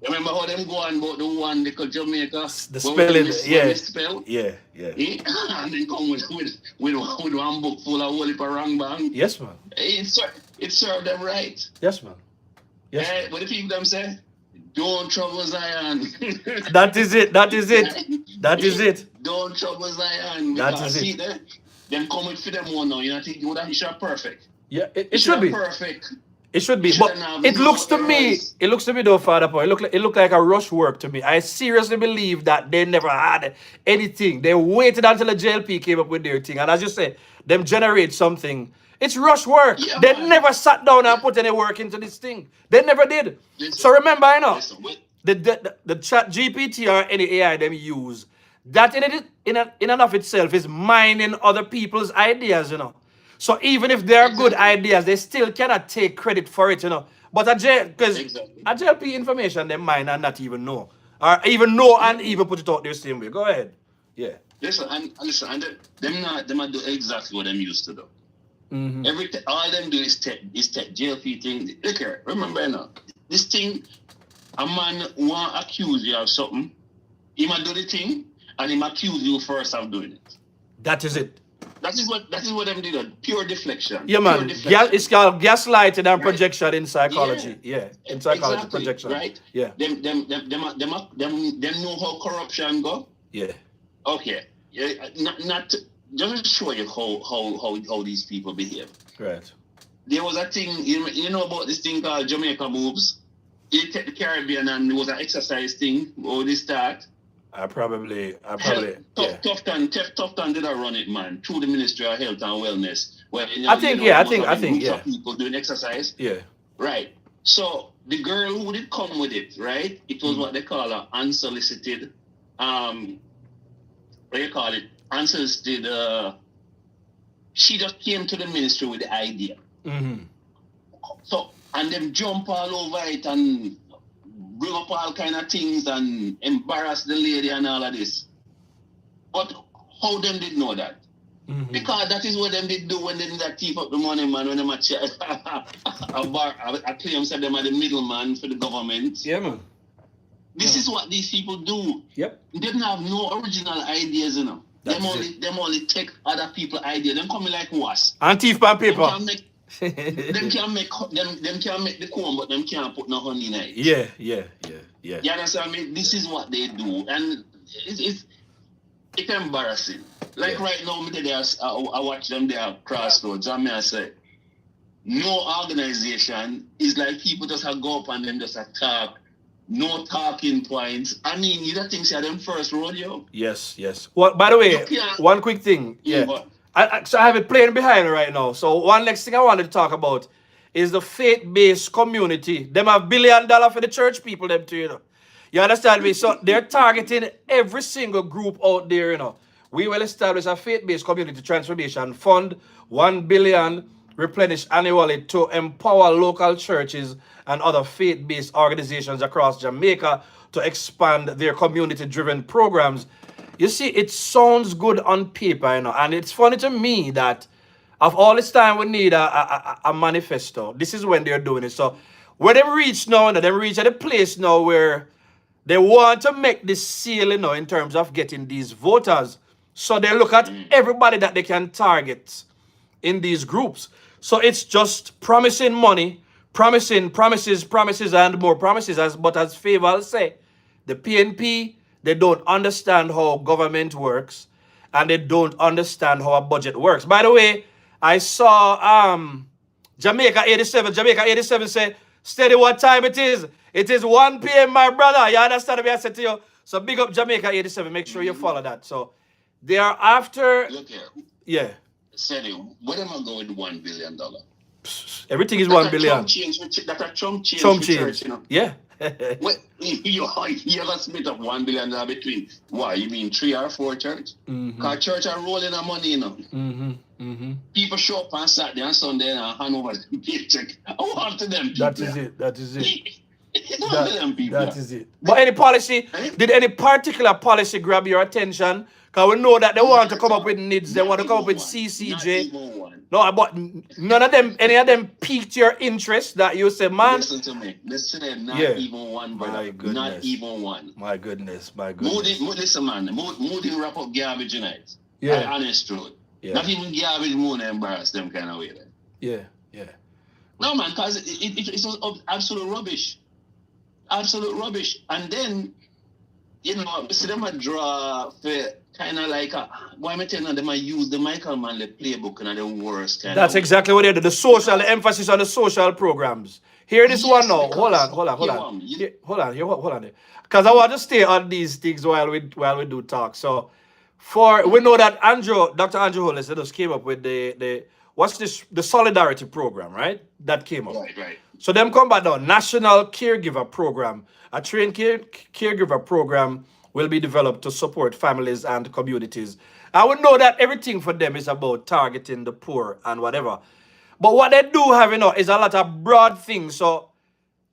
Remember how them go on about the one they call Jamaica? The spelling, yeah. Spell? Yeah. And then come with one book full of whole heap of wrong bang. Yes, man. It served them right. Yes, man. Yes. What the people them say? Don't trouble Zion. That is it. That is it. Don't trouble Zion. That Because is see it. them come with for them one now. You know, think you that should perfect. Yeah, it should be. Perfect. It should be, but it looks to me though, Father Paul, it looked like a rush work to me. I seriously believe that they never had anything. They waited until the JLP came up with their thing. And as you say, them generate something. It's rush work. Yeah, they man. never sat down and put any work into this thing. They never did. Listen, so remember, the the chat GPT or any AI them use, that in and of itself is mining other people's ideas, So even if they're good ideas, they still cannot take credit for it, But a JLP information they mine and not even know. Or even know and even put it out there same way. Go ahead. Yeah. Listen, them not do exactly what them used to do. Mm-hmm. All them do is take JLP thing. Look here, remember now, this thing, a man want accuse you of something, he might do the thing, and he might accuse you first of doing it. That is it. That is what them did. Pure deflection. Yeah, man. It's called gaslighting and projection in psychology. Yeah. In psychology, exactly. projection. Right? Yeah. Them know how corruption go. Yeah. Okay. Yeah. Not just to show you how these people behave. Right. There was a thing, you know about this thing called Jamaica moves. You take the Caribbean and there was an exercise thing. How they start. I probably. Tufton did run it, man, through the Ministry of Health and Wellness. Where, I think. People doing exercise. Yeah. Right. So the girl who did come with it, right? It was what they call an unsolicited. Unsolicited. She just came to the ministry with the idea. Mm-hmm. So and them jump all over it and bring up all kind of things and embarrass the lady and all of this. But how them did know that? Mm-hmm. Because that is what them did do when they did that thief up the money, man, when them a claim said them are the middleman for the government. Yeah, man. This is what these people do. Yep. They don't have no original ideas, you know. That's Them only take other people's ideas. Them coming like was. And thief pan Them paper. can make them can make the comb, but them can't put no honey in it. Yeah. You understand me? This is what they do, and it's embarrassing. Like right now, I watch them there crossroads, and I say, no organization is like people just go up and then just talk. No talking points. I mean, you don't think they're them first rodeo? Yes. Well, by the way, one quick thing. Yeah. So I have it playing behind right now. So one next thing I wanted to talk about is the faith-based community. Them have $1 billion for the church people, them too, you know. You understand me? So they're targeting every single group out there, you know. We will establish a faith-based community transformation fund, 1 billion replenished annually to empower local churches and other faith-based organizations across Jamaica to expand their community-driven programs. You see, it sounds good on paper, you know, and it's funny to me that of all this time we need a manifesto. This is when they're doing it. So when they reach now, they reach at a place now where they want to make this seal, you know, in terms of getting these voters. So they look at everybody that they can target in these groups. So it's just promising money, promises, and more promises. But as Faval say, the PNP, they don't understand how government works, and they don't understand how a budget works. By the way, I saw Jamaica 87 say, steady what time it is. It is 1 p.m., my brother. You understand what I said to you? So big up Jamaica 87. Make sure you follow that. So they are after... Look here. Yeah. Said it. What am I going with $1 billion? Everything is 1 billion. That's a chunk change. Chunk for change. church, you know? Yeah. What, you ever split up $1 billion between, what, you mean 3 or 4 church? Because church are rolling our money, you know. People show up on Saturday and Sunday and hand over the paycheck. I want to them people. That is it. That is it. But any policy, did any particular policy grab your attention? Because we know that they want to come up with NIDS, they want to come up with CCJ. No, but none of them, any of them piqued your interest that you say, man. Listen to me. Not even one, brother. My goodness. Not even one. My goodness. Listen, man. Moody wrap up garbage tonight. Yeah. Honest truth. Yeah. Not even garbage more than embarrass them kind of way. Then. Yeah. No, man, because it was absolute rubbish. Absolute rubbish. And then, you know, see them a draw for kind of like, why am I telling them I use the Michael Manley playbook and the worst kind That's of exactly what they do. The emphasis on the social programs. Hear this one now. Hold on. Hold on. Because I want to stay on these things while we do talk. So, we know that Dr. Andrew Hollis just came up with the solidarity program, right? That came up. Right. So them come back now. National Caregiver Program. A trained caregiver program will be developed to support families and communities. I would know that everything for them is about targeting the poor and whatever. But what they do have, you know, is a lot of broad things. So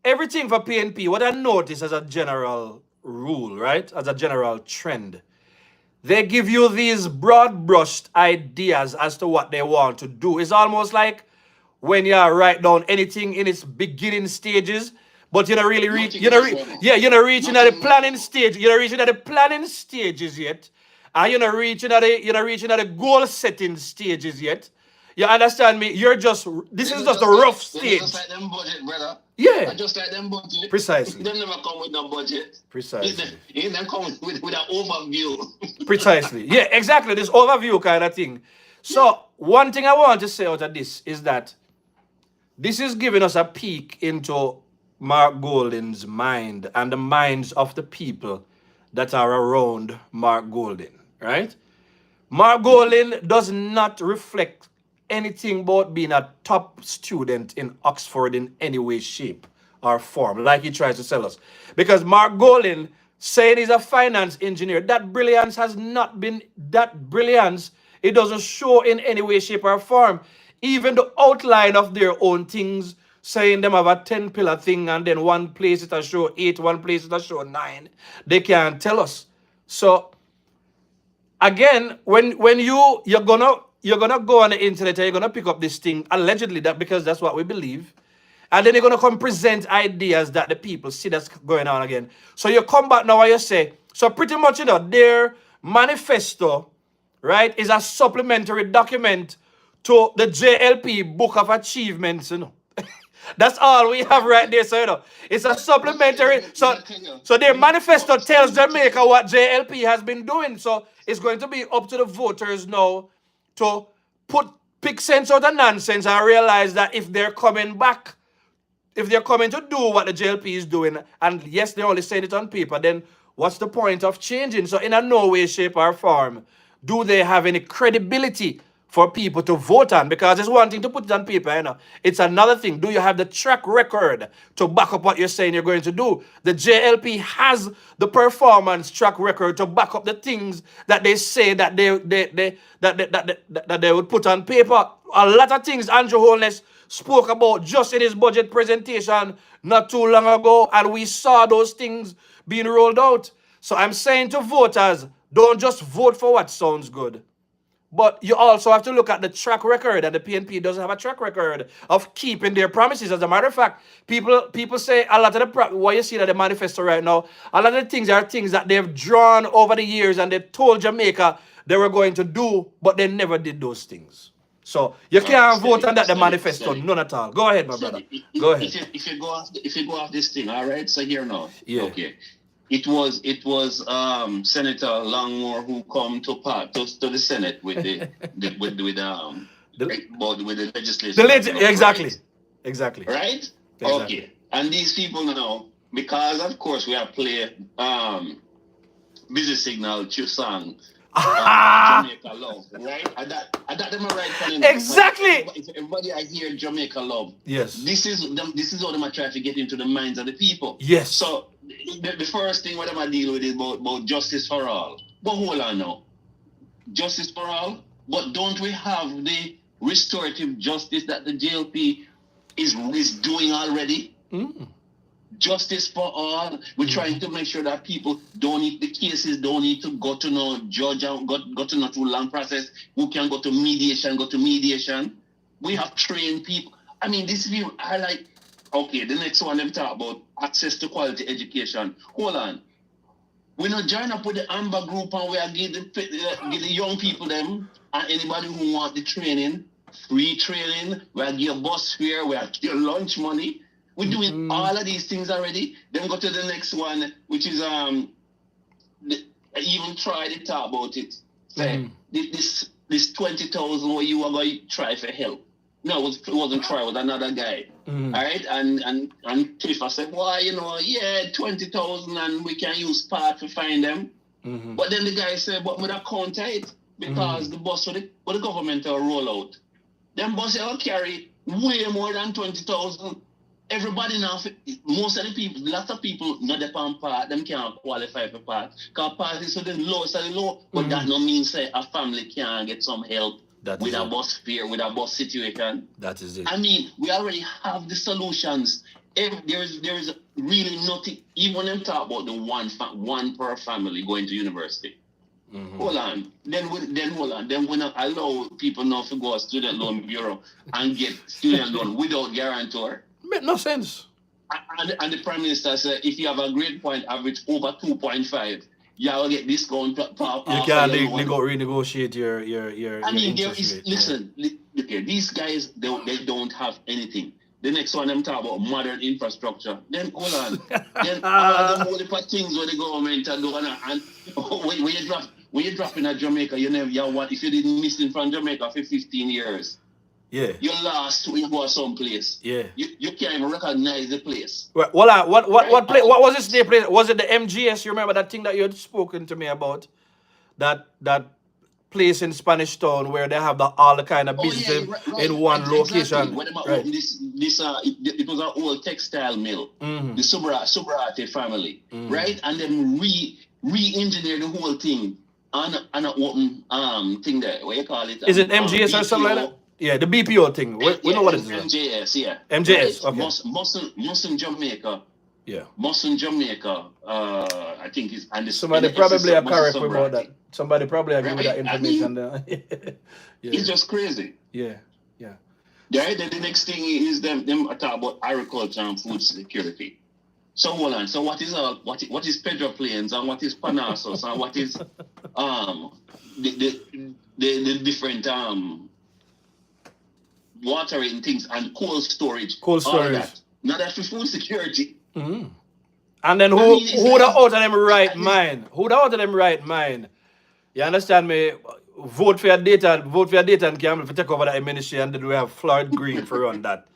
everything for PNP, what I notice as a general rule, right? As a general trend, they give you these broad-brushed ideas as to what they want to do. It's almost like when you write down anything in its beginning stages, but you're not really you're not reaching at the planning stage. You're not reaching at the planning stages yet. And you're not reaching at the goal setting stages yet. You understand me? This is just a rough stage. Just like them budget, brother. Yeah. Just like them budget. Precisely. Them never come with no budget. Precisely. They come with an overview. Precisely. Yeah, exactly. This overview kind of thing. So one thing I want to say out of this is that this is giving us a peek into Mark Golding's mind and the minds of the people that are around Mark Golding, right? Mark Golding does not reflect anything about being a top student in Oxford in any way, shape, or form, like he tries to sell us. Because Mark Golding saying he's a finance engineer, that brilliance has not been that brilliance. It doesn't show in any way, shape, or form. Even the outline of their own things, saying them have a 10-pillar thing, and then one place it'll show 8, one place it'll show 9. They can't tell us. So again, when you're gonna go on the internet and you're gonna pick up this thing, allegedly, that because that's what we believe, And then you're going to come present ideas that the people see that's going on again. So you come back now and you say, so pretty much, their manifesto, right, is a supplementary document to the JLP Book of Achievements, That's all we have right there, so it's a supplementary. So their manifesto tells Jamaica what JLP has been doing. So it's going to be up to the voters now to pick sense out of nonsense and realize that if they're coming back, if they're coming to do what the JLP is doing, and yes, they're only saying it on paper, then what's the point of changing? So in a no way, shape, or form, do they have any credibility for people to vote on? Because it's one thing to put it on paper, It's another thing. Do you have the track record to back up what you're saying you're going to do? The JLP has the performance track record to back up the things that they say that they would put on paper. A lot of things Andrew Holness spoke about just in his budget presentation not too long ago, and we saw those things being rolled out. So I'm saying to voters, don't just vote for what sounds good. But you also have to look at the track record, and the PNP doesn't have a track record of keeping their promises. As a matter of fact, people say a lot of what you see that the manifesto right now, a lot of the things are things that they've drawn over the years and they told Jamaica they were going to do, but they never did those things. So you can't vote on that, the manifesto, none at all. Go ahead, my brother. Go ahead. If you go off this thing, all right. So here now, yeah. Okay. It was Senator Longmore who come to the Senate with the legislation. Exactly. Right? Okay. And these people now, because of course we have played Busy Signal song. Jamaica Love, right? I got them right. Exactly. If everybody I hear Jamaica Love, yes. This is how them try to get into the minds of the people. Yes. So the first thing what I'm gonna deal with is about justice for all. But hold on now, justice for all. But don't we have the restorative justice that the JLP is doing already? Justice for all. We're trying to make sure that people the cases don't need to go to no judge and go to no too long process. Who can go to mediation. We have trained people. I mean, these people are like, okay, the next one them talk about access to quality education. Hold on. We not join up with the Amber group and we are give the young people them and anybody who want the training, free training, we are give bus fare, we are give lunch money. We're doing all of these things already. Then go to the next one, which is I even tried to talk about it. Say this 20,000 where you are going to try for help. No, it wasn't Troy, it was another guy. All right, and Cliff, I said, well, 20,000 and we can use part to find them. But then the guy said, but with a counter it because the bus for the government will roll out. Them buses will carry way more than 20,000. Everybody now, most of the people, lots of people not depend part, them can't qualify for part. Because part is so the lowest of the low, but that no means say a family can get some help with a bus fare, with a bus situation. That is it. I mean, we already have the solutions. If there is really nothing, even when them talk about the one per family going to university. Hold on. Then we not allow people now to go to student loan bureau and get student loan without guarantor. Make no sense. And the Prime Minister said, if you have a grade point average over 2.5, you will get discount. You can't renegotiate your I mean, there interest is, rate. listen, okay, these guys, they don't have anything. The next one, them talk about modern infrastructure. Then, hold on. Then all the whole things where the government are doing, and when you drop in at Jamaica, you want, if you didn't miss it from Jamaica for 15 years, yeah, you lost when you go someplace. Yeah, you can't even recognize the place. What was this day place? Was it the MGS? You remember that thing that you had spoken to me about? That place in Spanish Town where they have all the kind of business in one location. When right. It was an old textile mill, the Subrate family, right? And then re-engineer the whole thing on an open thing there. What you call it? Is it MGS or something like that? Yeah, the BPO thing. We know what it is. MJS, yeah. MJS, right? okay. Muslim Jamaica. Yeah. Muslim Jamaica, I think is and somebody probably are correct about that. Somebody probably agree with that information. It's just crazy. Yeah. Right? Then the next thing is them talk about agriculture and food security. So hold on. So what is Pedro Plains and what is Panassos and what is the different watering things and cold storage. Cold All storage. that. Now that's for food security. Mm-hmm. And then who the out of them right mind? Who the out of them right mind? You understand me? Vote for your data and Campbell for take over that ministry, and then we have Floyd Green for run that.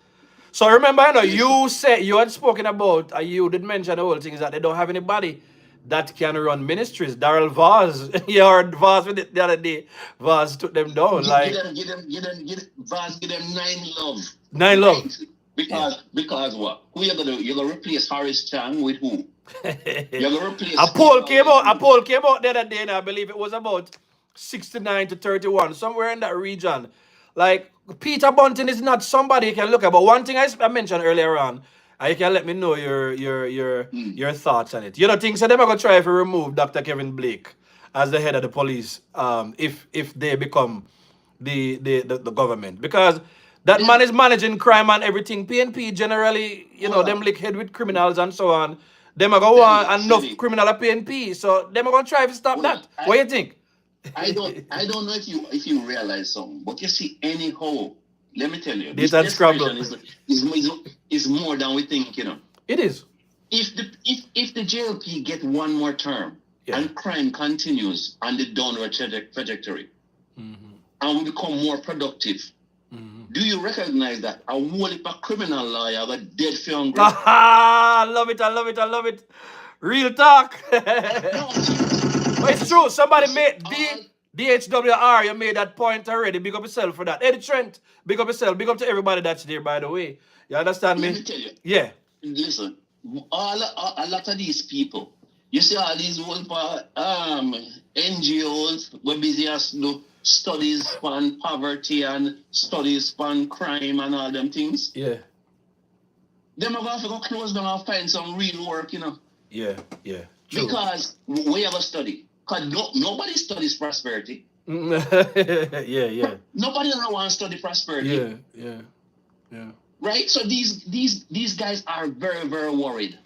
So remember, you said you had spoken about, you did mention the whole thing is that they don't have anybody that can run ministries. Darrell Vaz, you heard Vaz with it the other day. Vaz took them down. Vaz give them 9 love. 9 love. Because what? Who you're gonna replace Horace Chang with who? You're gonna replace a poll came out the other day, and I believe it was about 69 to 31, somewhere in that region. Like, Peter Bunting is not somebody you can look at. But one thing I mentioned earlier on, and you can let me know your thoughts on it. You don't think so they're going to try to remove Dr. Kevin Blake as the head of the police if they become the government? Because that man is managing crime and everything. PNP generally, them lick head with criminals and so on. Them are going to want enough criminal at PNP. So them are going to try to stop that. What do you think? I don't know if you realize something, but you see, anyhow, let me tell you, this desperation is more than we think, It is. If the JLP get one more term and crime continues on the downward trajectory, and we become more productive, do you recognize that a whole heap of criminal lawyer got dead for hungry? I love it. Real talk. But it's true. Somebody made DHWR. You made that point already. Big up yourself for that. Eddie Trent, big up yourself. Big up to everybody that's there, by the way. You understand me? Let me tell you. Yeah. Listen, a lot of these people, you see all these old NGOs were busy as do studies on poverty and studies on crime and all them things. Yeah. Them are going to go close down and find some real work, Yeah. True. Because we have a study. Because nobody studies prosperity. Yeah. Nobody don't want to study prosperity. Yeah. Right? So these guys are very, very worried.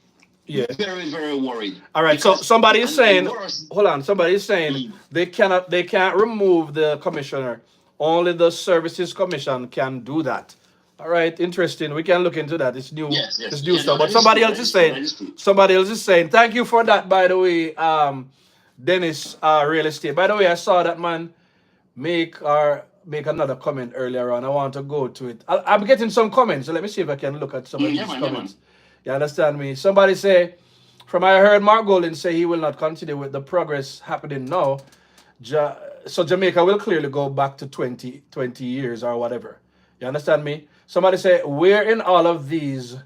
Yeah. Very, very worried. All right. So somebody is saying, hold on. Somebody is saying they can't remove the commissioner. Only the Services Commission can do that. All right, interesting. We can look into that. It's new. Yes. It's new stuff. But somebody else is saying. Thank you for that, by the way, Dennis, real estate. By the way, I saw that man make another comment earlier on. I want to go to it. I'm getting some comments, so let me see if I can look at some of these comments. You understand me? Somebody say, I heard Mark Golden say he will not continue with the progress happening now. So Jamaica will clearly go back to 20 years or whatever. You understand me? Somebody say, where in all of these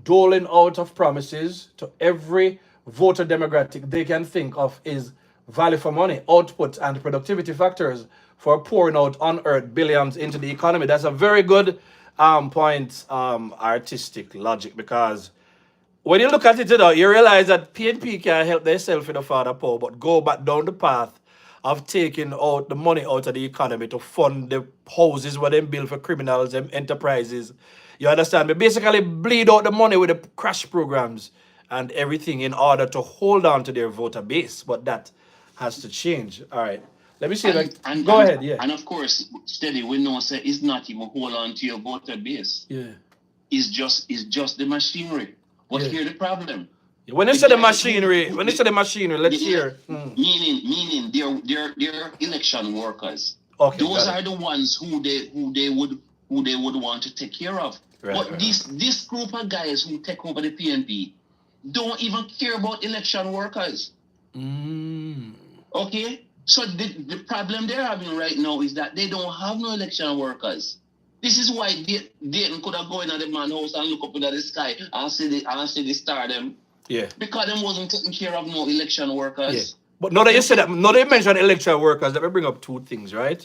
doling out of promises to every voter demographic they can think of is value for money, output, and productivity factors for pouring out unearthed billions into the economy? That's a very good point, artistic logic, because when you look at it, you realize that PNP can help themselves with the father power, but go back down the path of taking out the money out of the economy to fund the houses where they build for criminals and enterprises. You understand me? Basically bleed out the money with the crash programs and everything in order to hold on to their voter base. But that has to change. All right. Let me see. Go ahead. Yeah. And of course, steady, we know say it's not even hold on to your voter base. Yeah. It's just the machinery. But here's the problem. When you say the machinery, let's hear. Meaning they're election workers. Okay. Those are the ones who they would want to take care of. But this group of guys who take over the PNP don't even care about election workers. Okay? So the problem they're having right now is that they don't have no election workers. This is why Dayton could have gone in the man's house and look up into the sky and see the star them. Yeah. Because them wasn't taking care of no election workers. Yeah. But now that you said that, now that you mentioned election workers, let me bring up two things, right?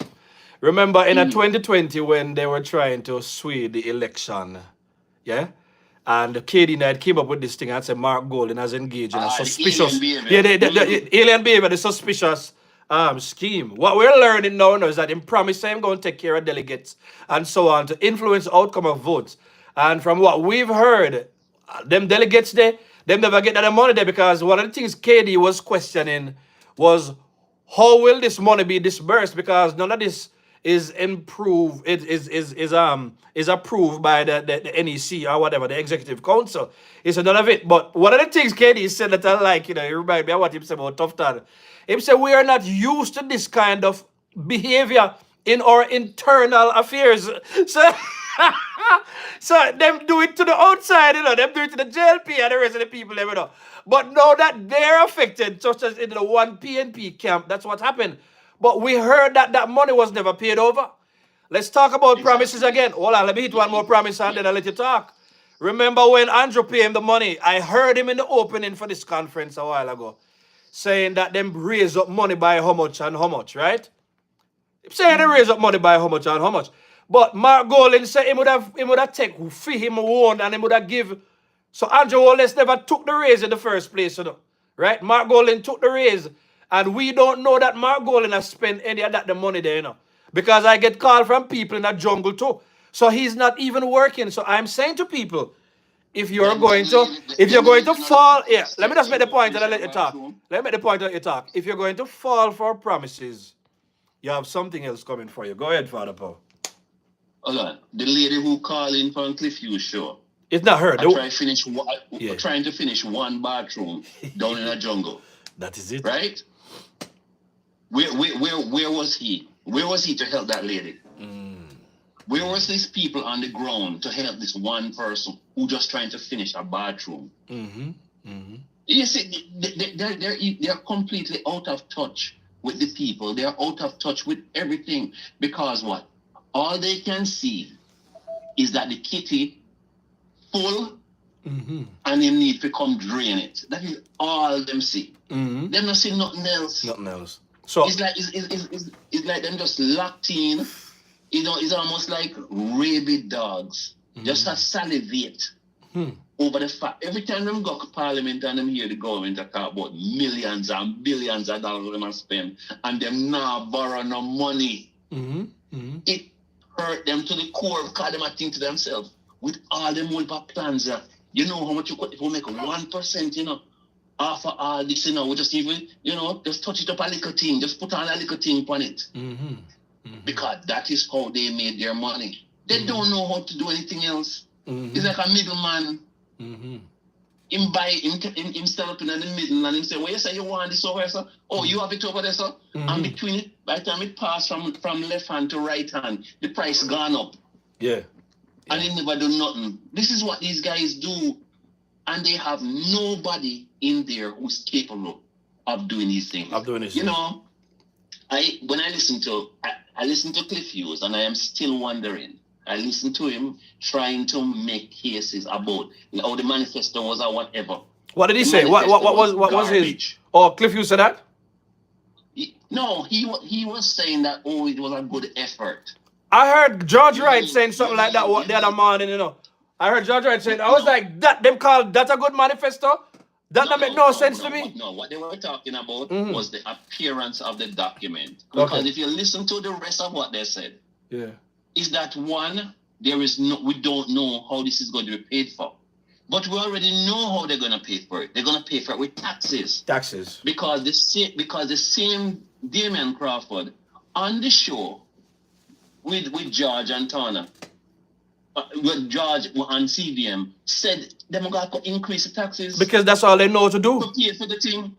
Remember in 2020 when they were trying to sway the election, yeah? And KD Knight came up with this thing and said Mark Golden has engaged in a suspicious... The alien behavior. The alien behavior, the suspicious scheme. What we're learning now is that him promised him going to take care of delegates and so on to influence the outcome of votes. And from what we've heard, them delegates there, them never get that money there, because one of the things KD was questioning was how will this money be disbursed, because none of this is improved, is approved by the NEC or whatever, the Executive Council. It's none of it. But one of the things KD said that I like, it remind me of what he said about Tough Todd. He said we are not used to this kind of behavior in our internal affairs. So, so them do it to the outside, them do it to the JLP and the rest of the people, But now that they're affected, such as in the one PNP camp, that's what happened. But we heard that that money was never paid over. Let's talk about promises again. Hold on, let me hit one more promise and then I'll let you talk. Remember when Andrew paid him the money? I heard him in the opening for this conference a while ago, saying that them raise up money by how much and how much, right? Saying they raise up money by how much and how much. But Mark Golding said he would have take fee him one and he would have give. So Andrew Wallace never took the raise in the first place, right? Mark Golding took the raise, and we don't know that Mark Golding has spent any of that the money there, because I get called from people in that jungle too. So he's not even working. So I'm saying to people, if you're going to fall, let me just make the point and I'll let you talk. Let me make the point and let you talk. If you're going to fall for promises, you have something else coming for you. Go ahead, Father Paul. Hold on. The lady who called in from Cliffview show. It's not her. Trying to finish one bathroom down in a jungle. That is it. Right? Where was he? Where was he to help that lady? Where was these people on the ground to help this one person who just trying to finish a bathroom? You see, they're completely out of touch with the people. They're out of touch with everything, because what? All they can see is that the kitty full and they need to come drain it. That is all them see. Them not see nothing else. Nothing else. So it's like them just locked in. It's almost like rabid dogs. Just a salivate over the fact. Every time them go to Parliament and them hear the government talk about millions and billions of dollars them spend, and them not borrow no money. It hurt them to the core, because them think to themselves, with all them multiple plans, you know how much you could, if we make 1%, off of all this, we just even, just touch it up a little thing, just put on a little thing on it. Because that is how they made their money. They don't know how to do anything else. It's like a middleman. Him stand up in the middle and him say, well, you say you want this over there, sir? Oh, you have it over there, sir? And between it, by the time it passed from left hand to right hand, the price gone up. Yeah. And they never do nothing. This is what these guys do. And they have nobody in there who's capable of doing these things. When I listen to Cliff Hughes, and I am still wondering. I listened to him trying to make cases about how the manifesto was or whatever. What did he say? What was his? Oh, Cliff Hughes said that? No, he was saying that it was a good effort. I heard George Wright saying something like that the other morning, I heard George Wright saying, I was like, them called that a good manifesto? That don't make no sense to me. No, what they were talking about was the appearance of the document. Because if you listen to the rest of what they said, is that one, we don't know how this is going to be paid for. But we already know how they're going to pay for it. They're going to pay for it with taxes. Because the same Damian Crawford on the show with George and Turner, with George and CBM, said they're going to increase the taxes. Because that's all they know to do. To pay for the thing.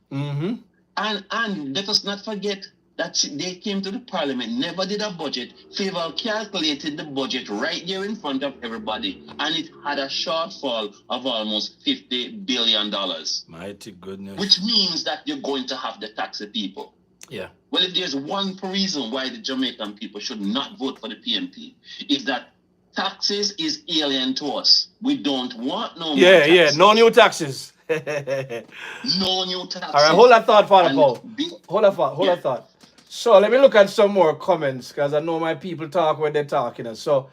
And let us not forget that they came to the Parliament, never did a budget. Favor calculated the budget right there in front of everybody, and it had a shortfall of almost $50 billion. Mighty goodness. Which means that you're going to have to tax the people. Yeah. Well, if there's one reason why the Jamaican people should not vote for the PNP, is that taxes is alien to us. We don't want no more taxes. No new taxes. No new taxes. All right, hold that thought, Father Paul. Hold that thought. So let me look at some more comments, because I know my people talk when they're talking. So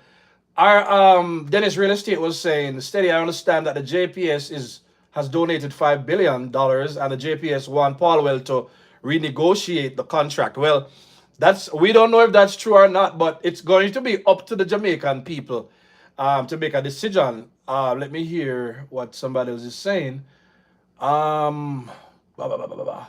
our Dennis Real Estate was saying, Steady, I understand that the JPS has donated $5 billion, and the JPS want Paulwell to renegotiate the contract. Well, we don't know if that's true or not, but it's going to be up to the Jamaican people to make a decision. Let me hear what somebody else is saying. Um, blah, blah, blah, blah, blah, blah.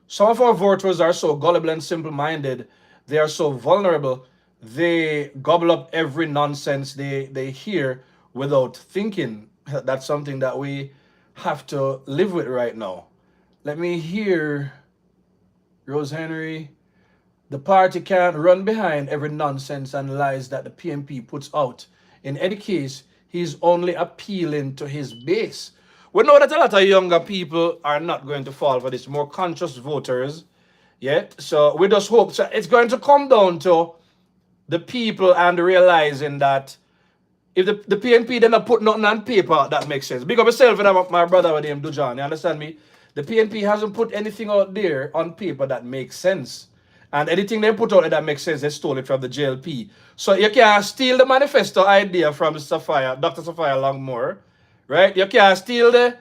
Some of our voters are so gullible and simple-minded. They are so vulnerable. They gobble up every nonsense they hear without thinking. That's something that we have to live with right now. Let me hear Rose Henry. The party can't run behind every nonsense and lies that the PNP puts out. In any case, he's only appealing to his base. We know that a lot of younger people are not going to fall for this, more conscious voters. Yeah, so we just hope so it's going to come down to the people and realizing that if the PNP then not put nothing on paper, that makes sense. Big up myself and my brother with him, Dujan, you understand me? The PNP hasn't put anything out there on paper that makes sense. And anything they put out there that makes sense, they stole it from the JLP. So you can't steal the manifesto idea from Dr. Sophia Longmore, right? You can't steal the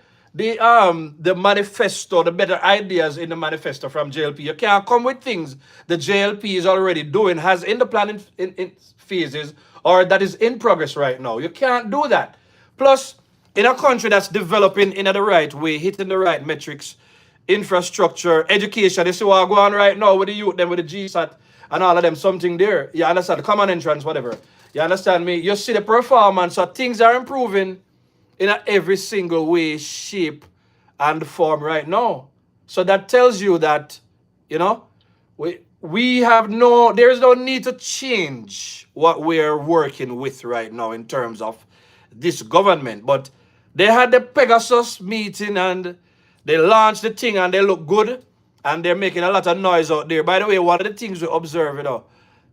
manifesto, the better ideas in the manifesto from JLP. You can't come with things the JLP is already doing, has in the planning in phases, or that is in progress right now. You can't do that. Plus, in a country that's developing in the right way, hitting the right metrics, infrastructure, education, you see what going on right now with the youth, them with the GSAT and all of them, something there. You understand? The common entrance, whatever. You understand me? You see the performance, so things are improving in every single way, shape, and form right now. So that tells you that, you know, there is no need to change what we're working with right now in terms of this government. But they had the Pegasus meeting and they launched the thing and they look good and they're making a lot of noise out there. By the way, one of the things we observe,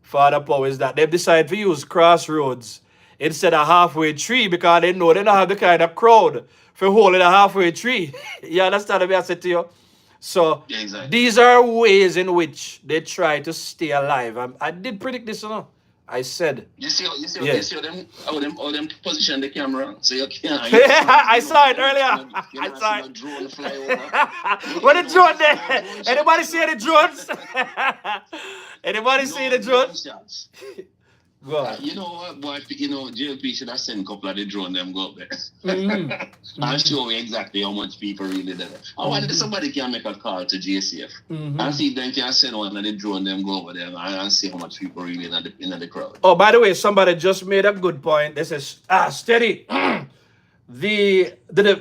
Father Power, is that they've decided to use Crossroads instead of Halfway Tree because they know they don't have the kind of crowd for holding a halfway tree. You understand what I said to you? So Yeah, exactly. these are ways in which they try to stay alive. I did predict this, I said. You see Yeah. how them position the camera so you can't. I saw it earlier. I saw it. Drone fly over. What the drone there? Anybody see any drones? Anybody see the drones? Shots. Go on. You know what, boy? JLP should have sent a couple of the drone them go up there. Mm-hmm. And show me exactly how much people really there. I wonder if somebody can make a call to JCF and see if they can send one of the drone them go over there and see how much people really in the crowd. Oh, by the way, somebody just made a good point. They says, steady. The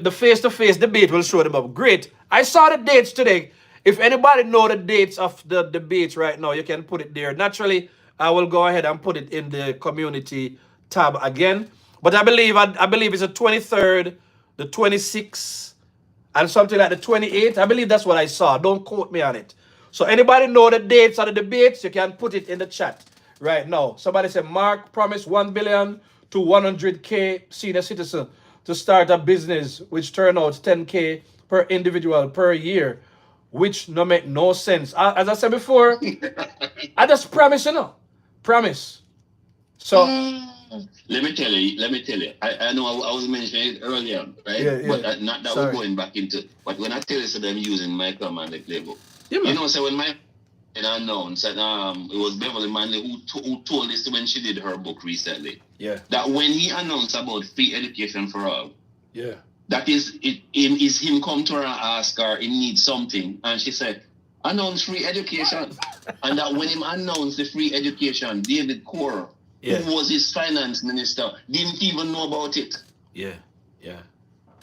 face-to-face debate will show them up. Great. I saw the dates today. If anybody know the dates of the debates right now, you can put it there. Naturally, I will go ahead and put it in the community tab again. But I believe it's the 23rd, the 26th, and something like the 28th. I believe that's what I saw. Don't quote me on it. So anybody know the dates of the debates, you can put it in the chat right now. Somebody said Mark promised 1 billion to 100K senior citizen to start a business, which turn out 10K per individual per year, which no make no sense. As I said before, I just promise, Promise. So let me tell you. I know I was mentioning it earlier, right? Yeah. But not that we're going back into. But when I tell you so them using my command the playbook, so when my announced that it was Beverly Manley who told this when she did her book recently. Yeah. That when he announced about free education for all. Yeah. That is him come to her and ask her he needs something, and she said, announce free education. And that when him announced the free education, David Core, who was his finance minister, didn't even know about it. Yeah.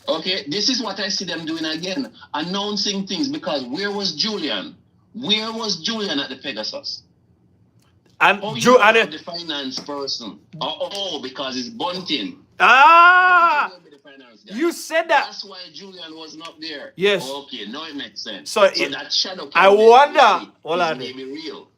Okay, this is what I see them doing again, announcing things, because where was Julian? Where was Julian at the Pegasus? And the finance person. Because it's Bunting. You said that. That's why Julian was not there. Yes. Okay, now it makes sense. So that shadow I wonder. Maybe real.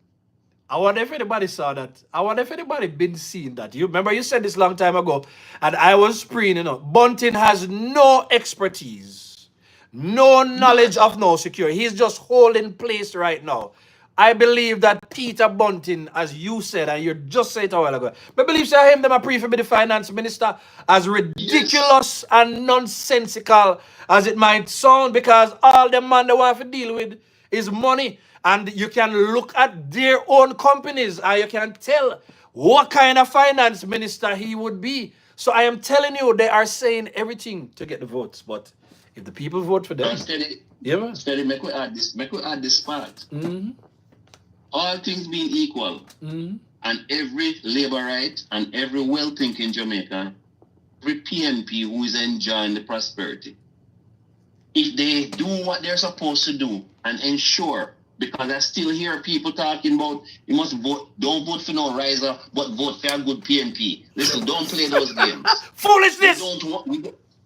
I wonder if anybody saw that. I wonder if anybody been seeing that. You remember you said this long time ago, and I was spraying, Bunting has no expertise, no knowledge of no security. He's just holding place right now. I believe that Peter Bunting, as you said, and you just said it a while ago, I believe that him, them a pre for be the finance minister, as ridiculous and nonsensical as it might sound, because all the man they want to deal with is money. And you can look at their own companies and you can tell what kind of finance minister he would be. So I am telling you, they are saying everything to get the votes. But if the people vote for them, yeah, man. Steady, make we add this part. All things being equal, and every laborite and every well-thinking Jamaican, every PNP who is enjoying the prosperity, if they do what they're supposed to do and ensure, because I still hear people talking about you must vote, don't vote for no riser, but vote for a good PNP. Listen, don't play those games. Foolishness!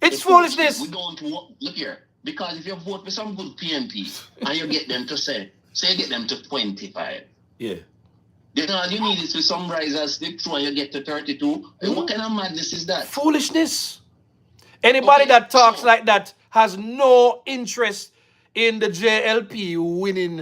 It's foolishness. We don't want, look here, because if you vote for some good PNP and you get them to say you get them to 25. Yeah. Then all you need is for some risers slip through and you get to 32. What kind of madness is that? Foolishness. Anybody that talks like that has no interest in the JLP winning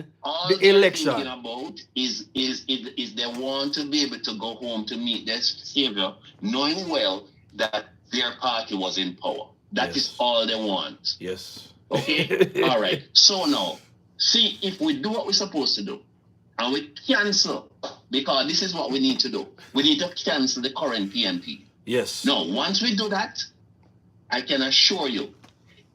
the election. All they're thinking about is they want to be able to go home to meet their savior, knowing well that their party was in power. That is all they want. Yes. Okay? All right. So now, see, if we do what we're supposed to do, and we cancel, because this is what we need to do. We need to cancel the current PNP. Yes. Now, once we do that, I can assure you,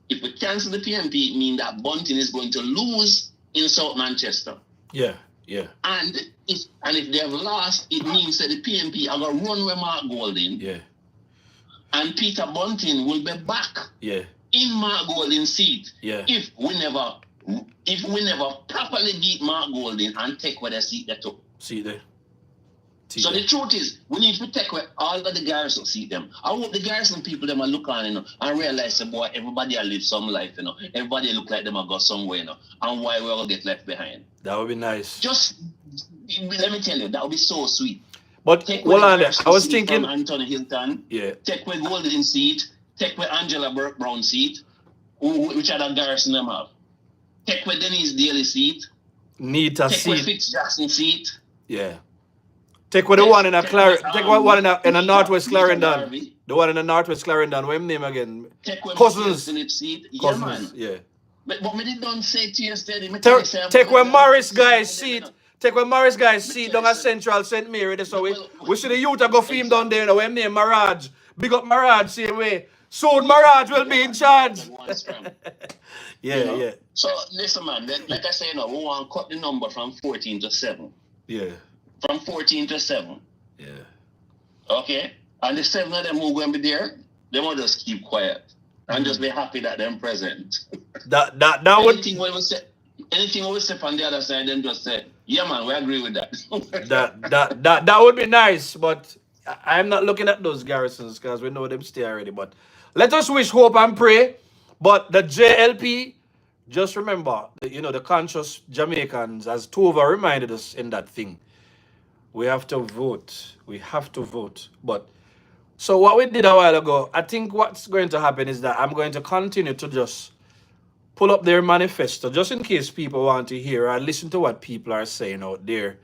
if we cancel the PNP, it means that Bunting is going to lose in South Manchester. Yeah, yeah. And if they have lost, it means that the PNP are going to run with Mark Golding. Yeah. And Peter Bunting will be back in Mark Golding's seat. Yeah. If we never properly beat Mark Golding and take away the seat they took. See there. So the truth is, we need to take away all of the garrison seat them. I hope the garrison people them are look on, and realize that boy, everybody live some life, Everybody look like them are go somewhere, and why we all get left behind. That would be nice. Just let me tell you, that would be so sweet. But hold on there. I was thinking Anthony Hilton. Yeah. Take away Golden seat, take away Angela Burke Brown seat, which other garrison them have. Take away Denise Daly seat. Need a take seat. Take away Fitz Jackson seat. Yeah. Take away the one in a in a Northwest Clarendon. The one in the Northwest Clarendon. What's his name again? Cousins. Seat. Cousins. Yeah, man. Yeah. But me don't say to you steady. Take away Morris guy's seat. Take away Morris guy's seat down at Central St. Mary. So we see the youth go for him down there. What's his name? Mirage. Big up Mirage, same way. Soon Mirage will be in charge. Yeah. So listen, man. Like I say, we want to cut the number from 14 to 7. Yeah. From 14 to 7. Yeah. Okay? And the 7 of them who going to be there, they will just keep quiet and just be happy that they're present. That would... Anything we say from the other side, then just say, yeah, man, we agree with that. that would be nice, but I'm not looking at those garrisons because we know them stay already. But let us wish, hope, and pray. But the JLP, just remember, the conscious Jamaicans, as Tova reminded us in that thing, we have to vote. We have to vote. But so what we did a while ago, I think what's going to happen is that I'm going to continue to just pull up their manifesto, just in case people want to hear or listen to what people are saying out there,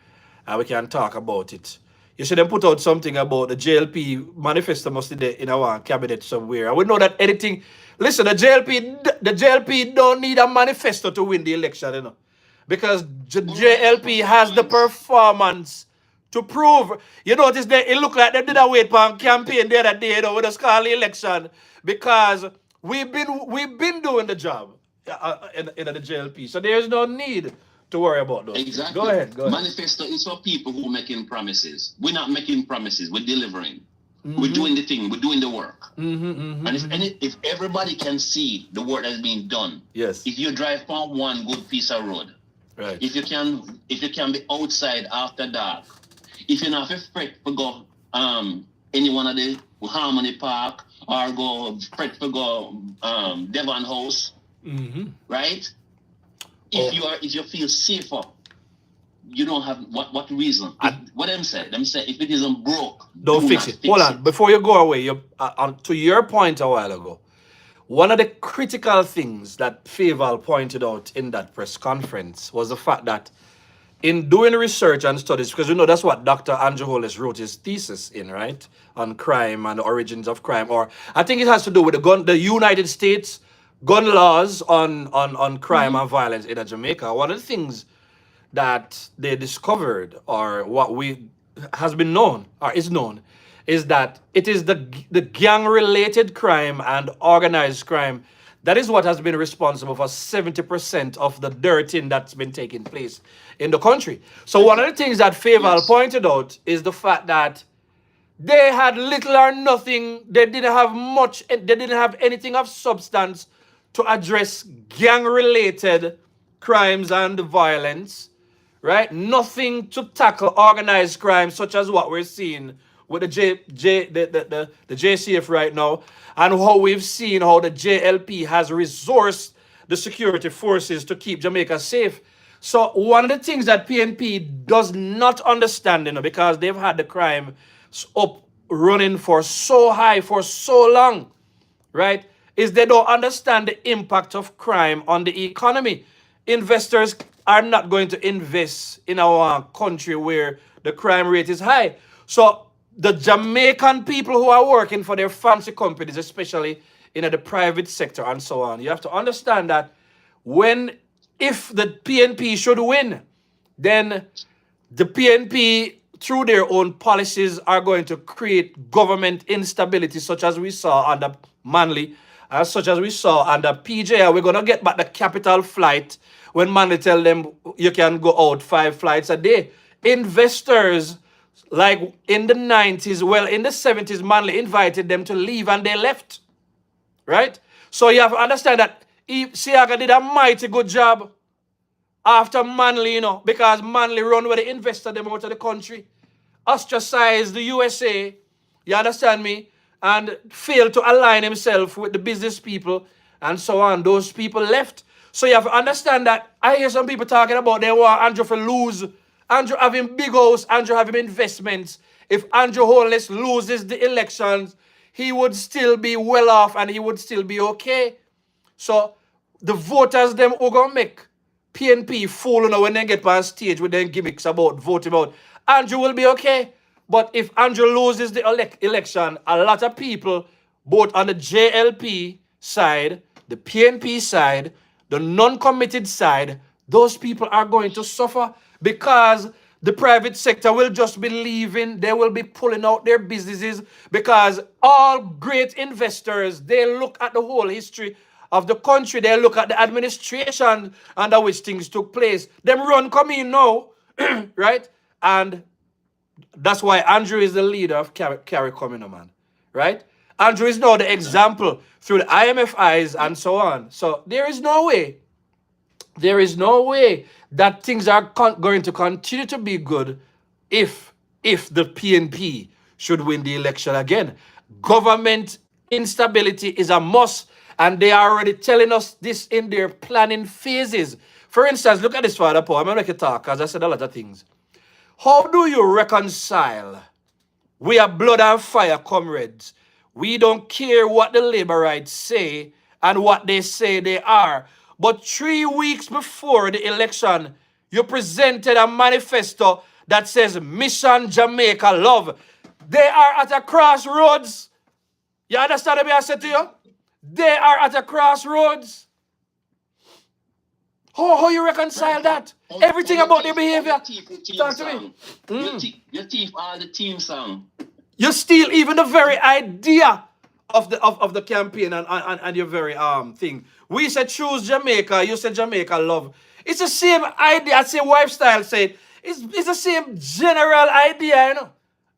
and we can talk about it. You should then put out something about the JLP manifesto must be in our cabinet somewhere. And we know that anything. Listen, the JLP don't need a manifesto to win the election, because JLP has the performance to prove. You notice that it looked like they did a wait for a campaign the other day, with the Scarlet election, because we've been doing the job in the JLP. So there's no need to worry about those. Exactly. Go ahead. Manifesto is for people who are making promises. We're not making promises. We're delivering. We're doing the thing. We're doing the work. And if everybody can see the work that's being done, yes. If you drive on one good piece of road, right. If you can be outside after dark, if you're not afraid to go any one of the Harmony Park or go afraid to go Devon House, right? If you feel safer, you don't have what reason? What them say? Them say if it isn't broke, don't fix it. Hold on, before you go away, to your point a while ago, one of the critical things that Faval pointed out in that press conference was the fact that in doing research and studies, because that's what Dr. Andrew Hollis wrote his thesis in, right? On crime and the origins of crime. Or I think it has to do with the United States gun laws on crime and violence in Jamaica. One of the things that they discovered, or what has been known or is known, is that it is the gang-related crime and organized crime that is what has been responsible for 70% of the dirting that's been taking place in the country. So one of the things that Faval pointed out is the fact that they had little or nothing, they didn't have much, they didn't have anything of substance to address gang-related crimes and violence, right? Nothing to tackle organized crime such as what we're seeing with the JCF right now, and how we've seen how the JLP has resourced the security forces to keep Jamaica safe. So one of the things that PNP does not understand, because they've had the crime up running for so high for so long, right, is they don't understand the impact of crime on the economy. Investors are not going to invest in our country where the crime rate is high. So the Jamaican people who are working for their fancy companies, especially in the private sector and so on, you have to understand that if the PNP should win, then the PNP, through their own policies, are going to create government instability, such as we saw under Manley, such as we saw under PJ. We're going to get back the capital flight when Manley tell them you can go out 5 flights a day. Investors, like in the 90s, well, in the 70s, Manley invited them to leave and they left, right? So you have to understand that Siaga did a mighty good job after Manley, because Manley run where they invested them out of the country, ostracized the USA, you understand me, and failed to align himself with the business people and so on. Those people left. So you have to understand that I hear some people talking about they want Andrew to lose. Andrew having big house, Andrew having investments. If Andrew Holness loses the elections, he would still be well off and he would still be okay. So the voters, them who gonna make PNP fool when they get on stage with their gimmicks about voting out, Andrew will be okay. But if Andrew loses the election, a lot of people, both on the JLP side, the PNP side, the non-committed side, those people are going to suffer, because the private sector will just be leaving. They will be pulling out their businesses, because all great investors, they look at the whole history of the country. They look at the administration under which things took place. Them run come in now, right? And that's why Andrew is the leader of Carry Coming, man, right? Andrew is now the example through the IMF eyes and so on. So there is no way that things are going to continue to be good if the PNP should win the election again. Government instability is a must, and they are already telling us this in their planning phases. For instance, look at this, Father Paul. I'm going to make it talk, because I said a lot of things. How do you reconcile? We are blood and fire comrades. We don't care what the Laborites say and what they say they are. But 3 weeks before the election, you presented a manifesto that says Mission Jamaica Love. They are at a crossroads. You understand what I said to you? They are at a crossroads. How you reconcile that? Everything about their behavior. Talk to me. You thief all the team song. You steal even the very idea of the campaign and your very thing. We said choose Jamaica. You said Jamaica Love. It's the same idea. I say lifestyle said. It's the same general idea,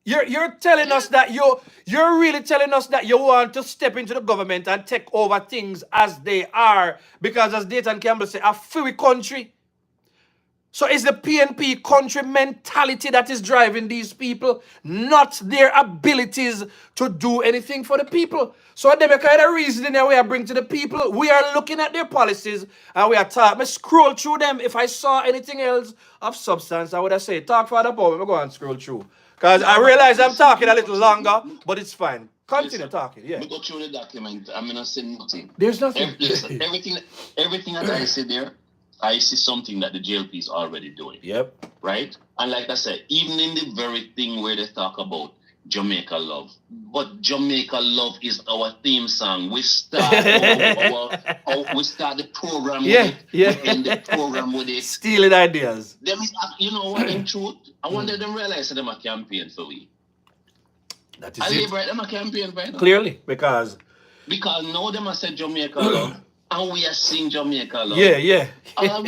You're telling us that you're really telling us that you want to step into the government and take over things as they are, because as Dayton Campbell said, a free country. So it's the PNP country mentality that is driving these people, not their abilities to do anything for the people. So them kind of reasoning that we are bringing to the people, we are looking at their policies and we are talking. I scroll through them. If I saw anything else of substance, I would have said, talk Father Paul, let me go and scroll through. Because I realize I'm talking a little longer, but it's fine. Continue talking, yeah. We go through the document. I'm not saying nothing. There's nothing. Everything that I see there, I see something that the JLP is already doing. Yep. Right? And like I said, even in the very thing where they talk about Jamaica Love. But Jamaica Love is our theme song. We start we start the program with it. We end the program with it. Stealing ideas. Them, you know what, in truth, I wonder them realize that them a campaign for we. That is I it. live right them a campaign right now. Clearly, because now them a say Jamaica Love. And we are sing Jamaica Love. Yeah. all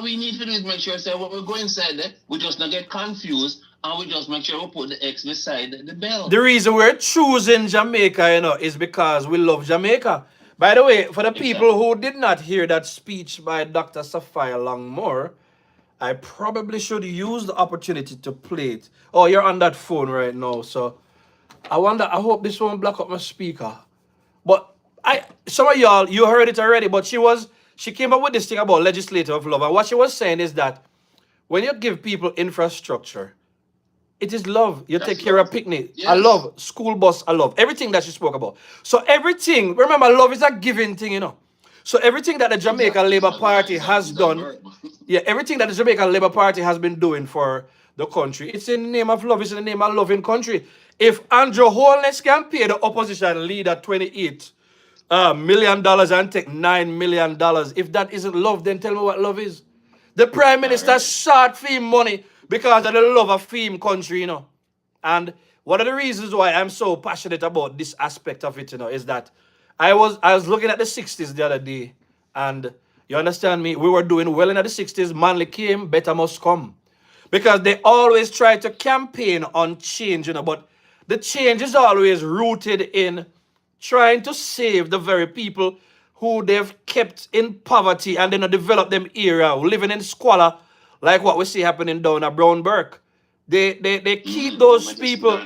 we need to do is make sure say when we go inside there, we just not get confused and we just make sure we put the X beside the bell. The reason we're choosing Jamaica, is because we love Jamaica. By the way, for the people who did not hear that speech by Dr. Sophia Longmore, I probably should use the opportunity to play it. Oh, you're on that phone right now, so I hope this won't block up my speaker. But some of y'all, you heard it already, but she came up with this thing about legislative love. And what she was saying is that when you give people infrastructure, it is love. You take care of picnic. Yes. I love school bus. I love everything that she spoke about. So everything, remember, love is a giving thing, So everything that the Jamaica Labour Party has done, everything that the Jamaica Labour Party has been doing for the country, it's in the name of love. It's in the name of loving country. If Andrew Holness can pay the opposition leader $28 million and take $9 million, if that isn't love, then tell me what love is. The Prime Minister shot fame money because of the love of fame country, And one of the reasons why I'm so passionate about this aspect of it, is that I was looking at the 60s the other day, and you understand me, we were doing well in the 60s. Manly came, better must come. Because they always try to campaign on change, but the change is always rooted in trying to save the very people who they've kept in poverty and then develop them area, living in squalor, like what we see happening down at Brownburg. They keep those people,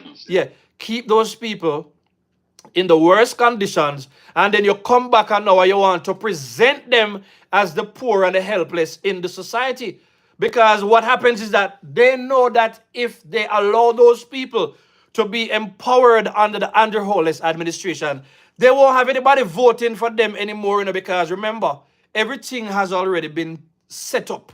keep those people in the worst conditions, and then you come back and now you want to present them as the poor and the helpless in the society. Because what happens is that they know that if they allow those people to be empowered under the Andrew Holness administration, they won't have anybody voting for them anymore, because remember, everything has already been set up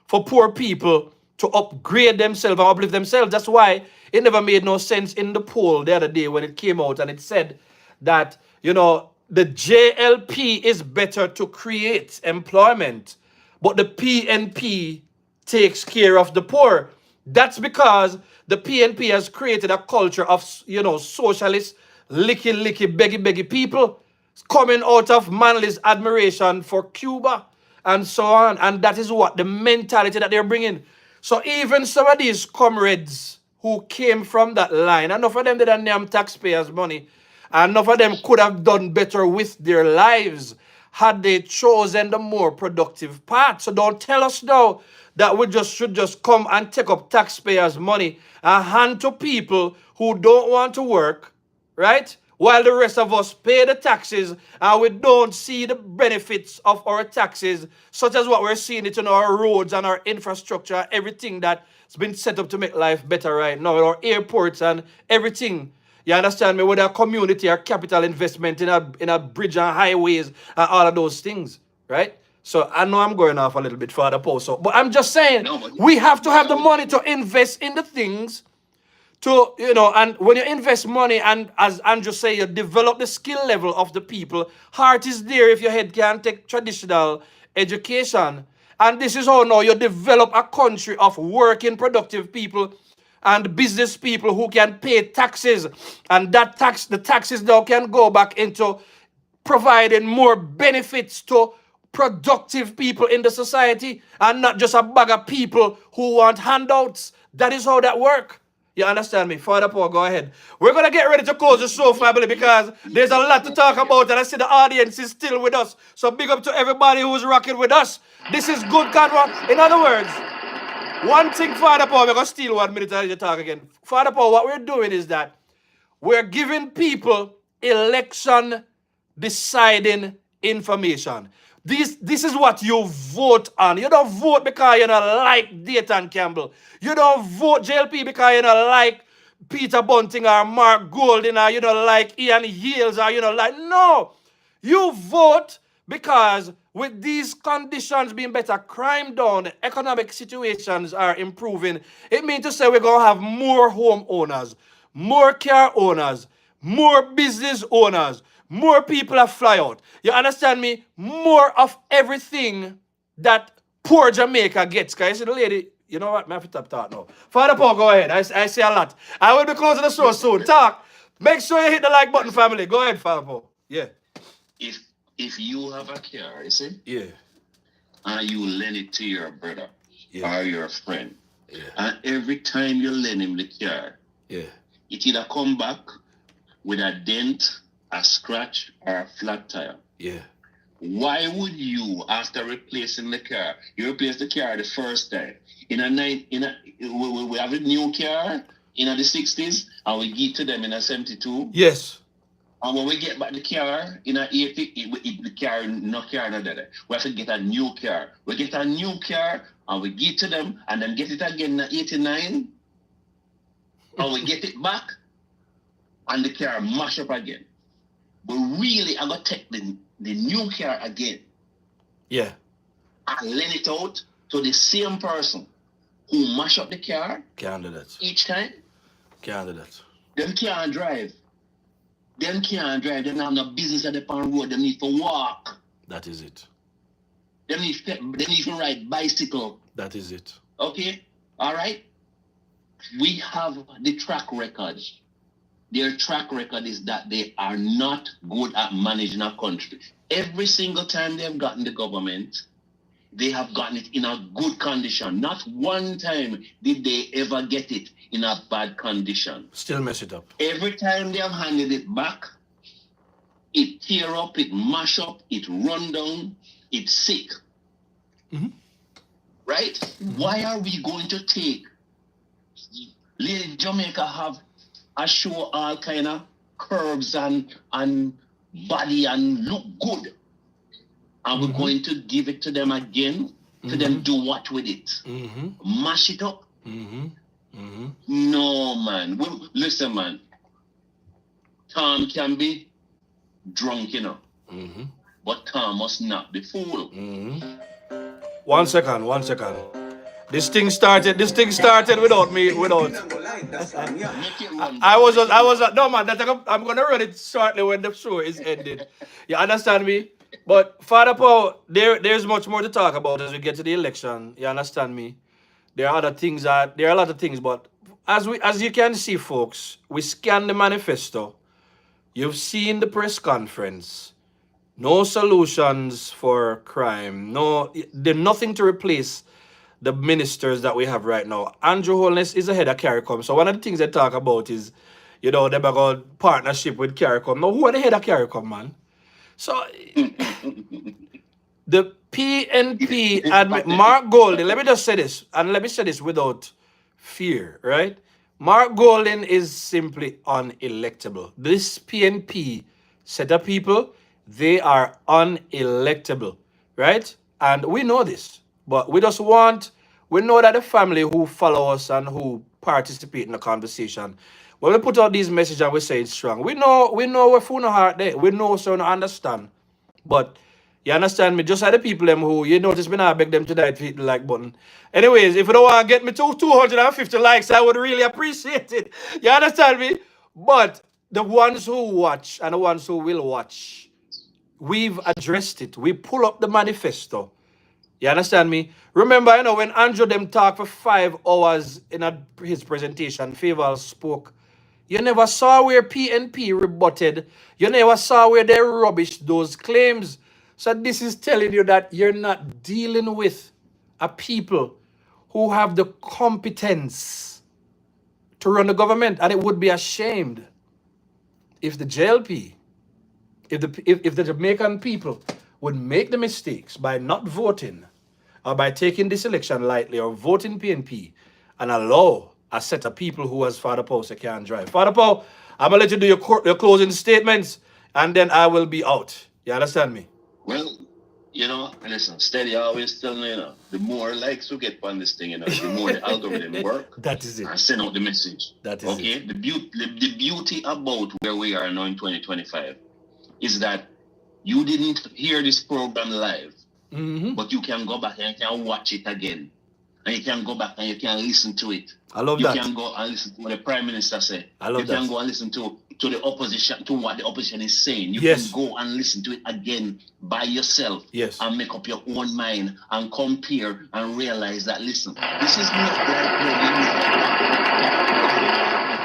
for poor people to upgrade themselves and uplift themselves. That's why it never made no sense in the poll the other day when it came out and it said that, the JLP is better to create employment, but the PNP takes care of the poor. That's because the PNP has created a culture of, socialist, licky, beggy people coming out of Manly's admiration for Cuba and so on. And that is what the mentality that they're bringing. So even some of these comrades who came from that line, enough of them did not name taxpayers' money, and enough of them could have done better with their lives had they chosen the more productive path. So don't tell us now that we should just come and take up taxpayers' money and hand to people who don't want to work, right? While the rest of us pay the taxes and we don't see the benefits of our taxes, such as what we're seeing it in our roads and our infrastructure, everything that's been set up to make life better right now, our airports and everything. You understand me? With our community, our capital investment in a bridge and highways and all of those things, right? So I know I'm going off a little bit further, Paul. But I'm just saying, we have to have the money to invest in the things to, and when you invest money and, as Andrew say, you develop the skill level of the people, heart is there if your head can't take traditional education. And this is how now you develop a country of working, productive people and business people who can pay taxes. And the taxes now can go back into providing more benefits to productive people in the society and not just a bag of people who want handouts. That is how that works. You understand me? Father Paul, go ahead. We're going to get ready to close the show, family, because there's a lot to talk about, and I see the audience is still with us. So big up to everybody who's rocking with us. This is good convo. In other words, one thing, Father Paul, we're going to steal 1 minute and you talk again. Father Paul, what we're doing is that we're giving people election deciding information. This is what you vote on. You don't vote because you don't like Dayton Campbell. You don't vote JLP because you don't like Peter Bunting or Mark Golding, or you don't like Ian Yales, or you don't like... No! You vote because with these conditions being better, crime down, economic situations are improving. It means to say we're going to have more homeowners. more car owners, more business owners, more people that fly out. You understand me? More of everything that poor Jamaica gets. Because you see the lady, you know what? I have to stop talking now. Father Paul, go ahead. I say a lot. I will be closing the show soon. Talk. Make sure you hit the like button, family. Go ahead, Father Paul. Yeah. If you have a car, you see, Yeah. and you lend it to your brother Yeah. or your friend, Yeah. and every time you lend him the car, Yeah. it either come back with a dent, a scratch, or a flat tire. Yeah. Why would you, after replacing the car, you replace the car the first time? We have a new car in the 60s, and we give to them in a 72. Yes. And when we get back the car in a 80, the car, no car, no that. We have to get a new car. We get a new car, and we give to them, and then get it again in a 89, and we get it back, and the car mash up again. But really, I'm going to take the new car again. Yeah. And lend it out to the same person who mash up the car. Can't do that. Each time. Can't do that. Them can't drive. Them can't drive. They don't have no business at the road. They need to walk. That is it. They need to ride bicycle. That is it. Okay? All right? We have the track record. Their track record is that they are not good at managing a country. Every single time they have gotten the government, they have gotten it in a good condition. Not one time did they ever get it in a bad condition. Still mess it up. Every time they have handed it back, it tear up, it mash up, it run down, it's sick. Mm-hmm. Right? Mm-hmm. Why are we going to take... Lady Jamaica have I show all kind of curves and body and look good. And we're going to give it to them again, to them do what with it? Mash it up? No, man. Well, listen, man. Tom can be drunk, you know. But Tom must not be fool. 1 second. This thing started without me. I was no man. I'm gonna run it shortly when the show is ended. You understand me? But Father Paul, there's much more to talk about as we get to the election. You understand me? There are a lot of things, but as you can see, folks, we scanned the manifesto. You've seen the press conference. No solutions for crime. There's nothing to replace the ministers that we have right now. Andrew Holness is ahead of CARICOM. So one of the things they talk about is, they've got partnership with CARICOM. Now, who are the head of CARICOM, man? So, the PNP and Mark Golden, let me just say this, and let me say this without fear, right? Mark Golden is simply unelectable. This PNP set of people, they are unelectable, right? And we know this. But we know that the family who follow us and who participate in the conversation, when we put out these messages and we say it's strong, we know we're full of heart there. We know so we understand. But you understand me, just like the people them who, you notice me now beg them to hit the like button. Anyways, if you don't want to get me to 250 likes, I would really appreciate it. You understand me? But the ones who watch and the ones who will watch, we've addressed it. We pull up the manifesto. You understand me? Remember, when Andrew them talked for 5 hours in his presentation, Faval spoke. You never saw where PNP rebutted. You never saw where they rubbished those claims. So this is telling you that you're not dealing with a people who have the competence to run the government. And it would be ashamed if the JLP, if the Jamaican people would make the mistakes by not voting or by taking this election lightly or voting PNP and allow a set of people who, as Father Paul said, can't drive. Father Paul, I'm going to let you do your closing statements and then I will be out. You understand me? Well, listen, Steady always telling me, the more likes we get on this thing, the more the algorithm work. That is it. And send out the message. That is it. The beauty about where we are now in 2025 is that you didn't hear this program live, but you can go back and can watch it again. and you can go back and you can listen to it. I love you that. You can go and listen to what the Prime Minister said. I love that. You can go and listen to the opposition, to what the opposition is saying. You Yes. can go and listen to it again by yourself. Yes. And make up your own mind and compare and realize that, listen, this is not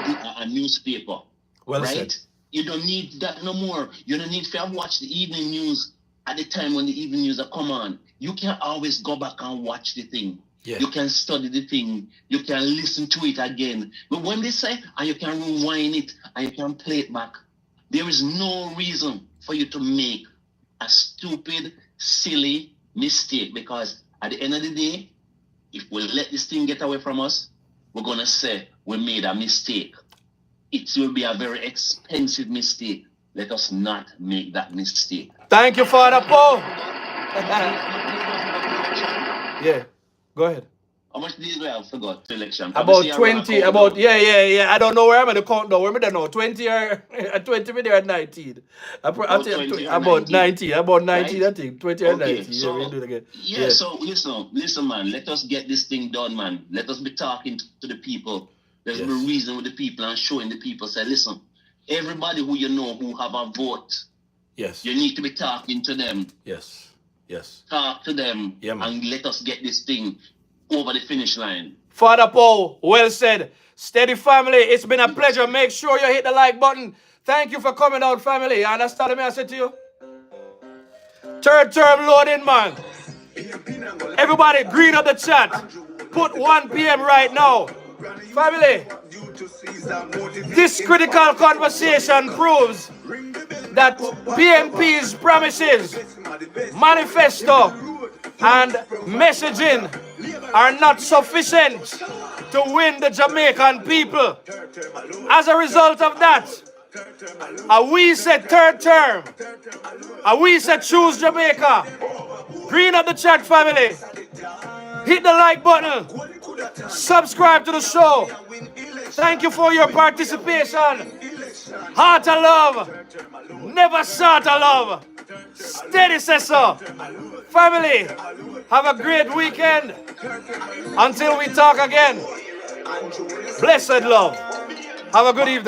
like a newspaper. Well right? said. You don't need that no more. You don't need to watch the evening news at the time when the evening news are come on. You can always go back and watch the thing. Yeah. You can study the thing. You can listen to it again. But when they say, and you can rewind it, and you can play it back, there is no reason for you to make a stupid, silly mistake. Because at the end of the day, if we let this thing get away from us, we're going to say we made a mistake. It will be a very expensive mistake. Let us not make that mistake. Thank you, Father Paul. Yeah, go ahead. How much days we have forgot to election? About 20, yeah. I don't know where I'm going to count down. Where am I know? 20 or 20 minutes or 19. About 19, about 19, right? I think. 20 or 19. So, yeah, we'll do it again. Yeah, so listen, man. Let us get this thing done, man. Let us be talking to the people. Let's be reasoning with the people and showing the people. Say, listen, everybody who you know who have a vote, yes, you need to be talking to them. Yes. Talk to them, and let us get this thing over the finish line. Father Paul, well said. Steady family, it's been a pleasure. Make sure you hit the like button. Thank you for coming out, family. You understand what I said to you? Third term loading, man. Everybody, green up the chat. Put 1 p.m. right now. Family, this critical conversation proves that PNP's promises, manifesto, and messaging are not sufficient to win the Jamaican people. As a result of that, we said third term. We said choose Jamaica. Green up the chat, family. Hit the like button. Subscribe to the show. Thank you for your participation. Heart of love. Never short of love. Steady, sister. Family, have a great weekend. Until we talk again. Blessed love. Have a good evening.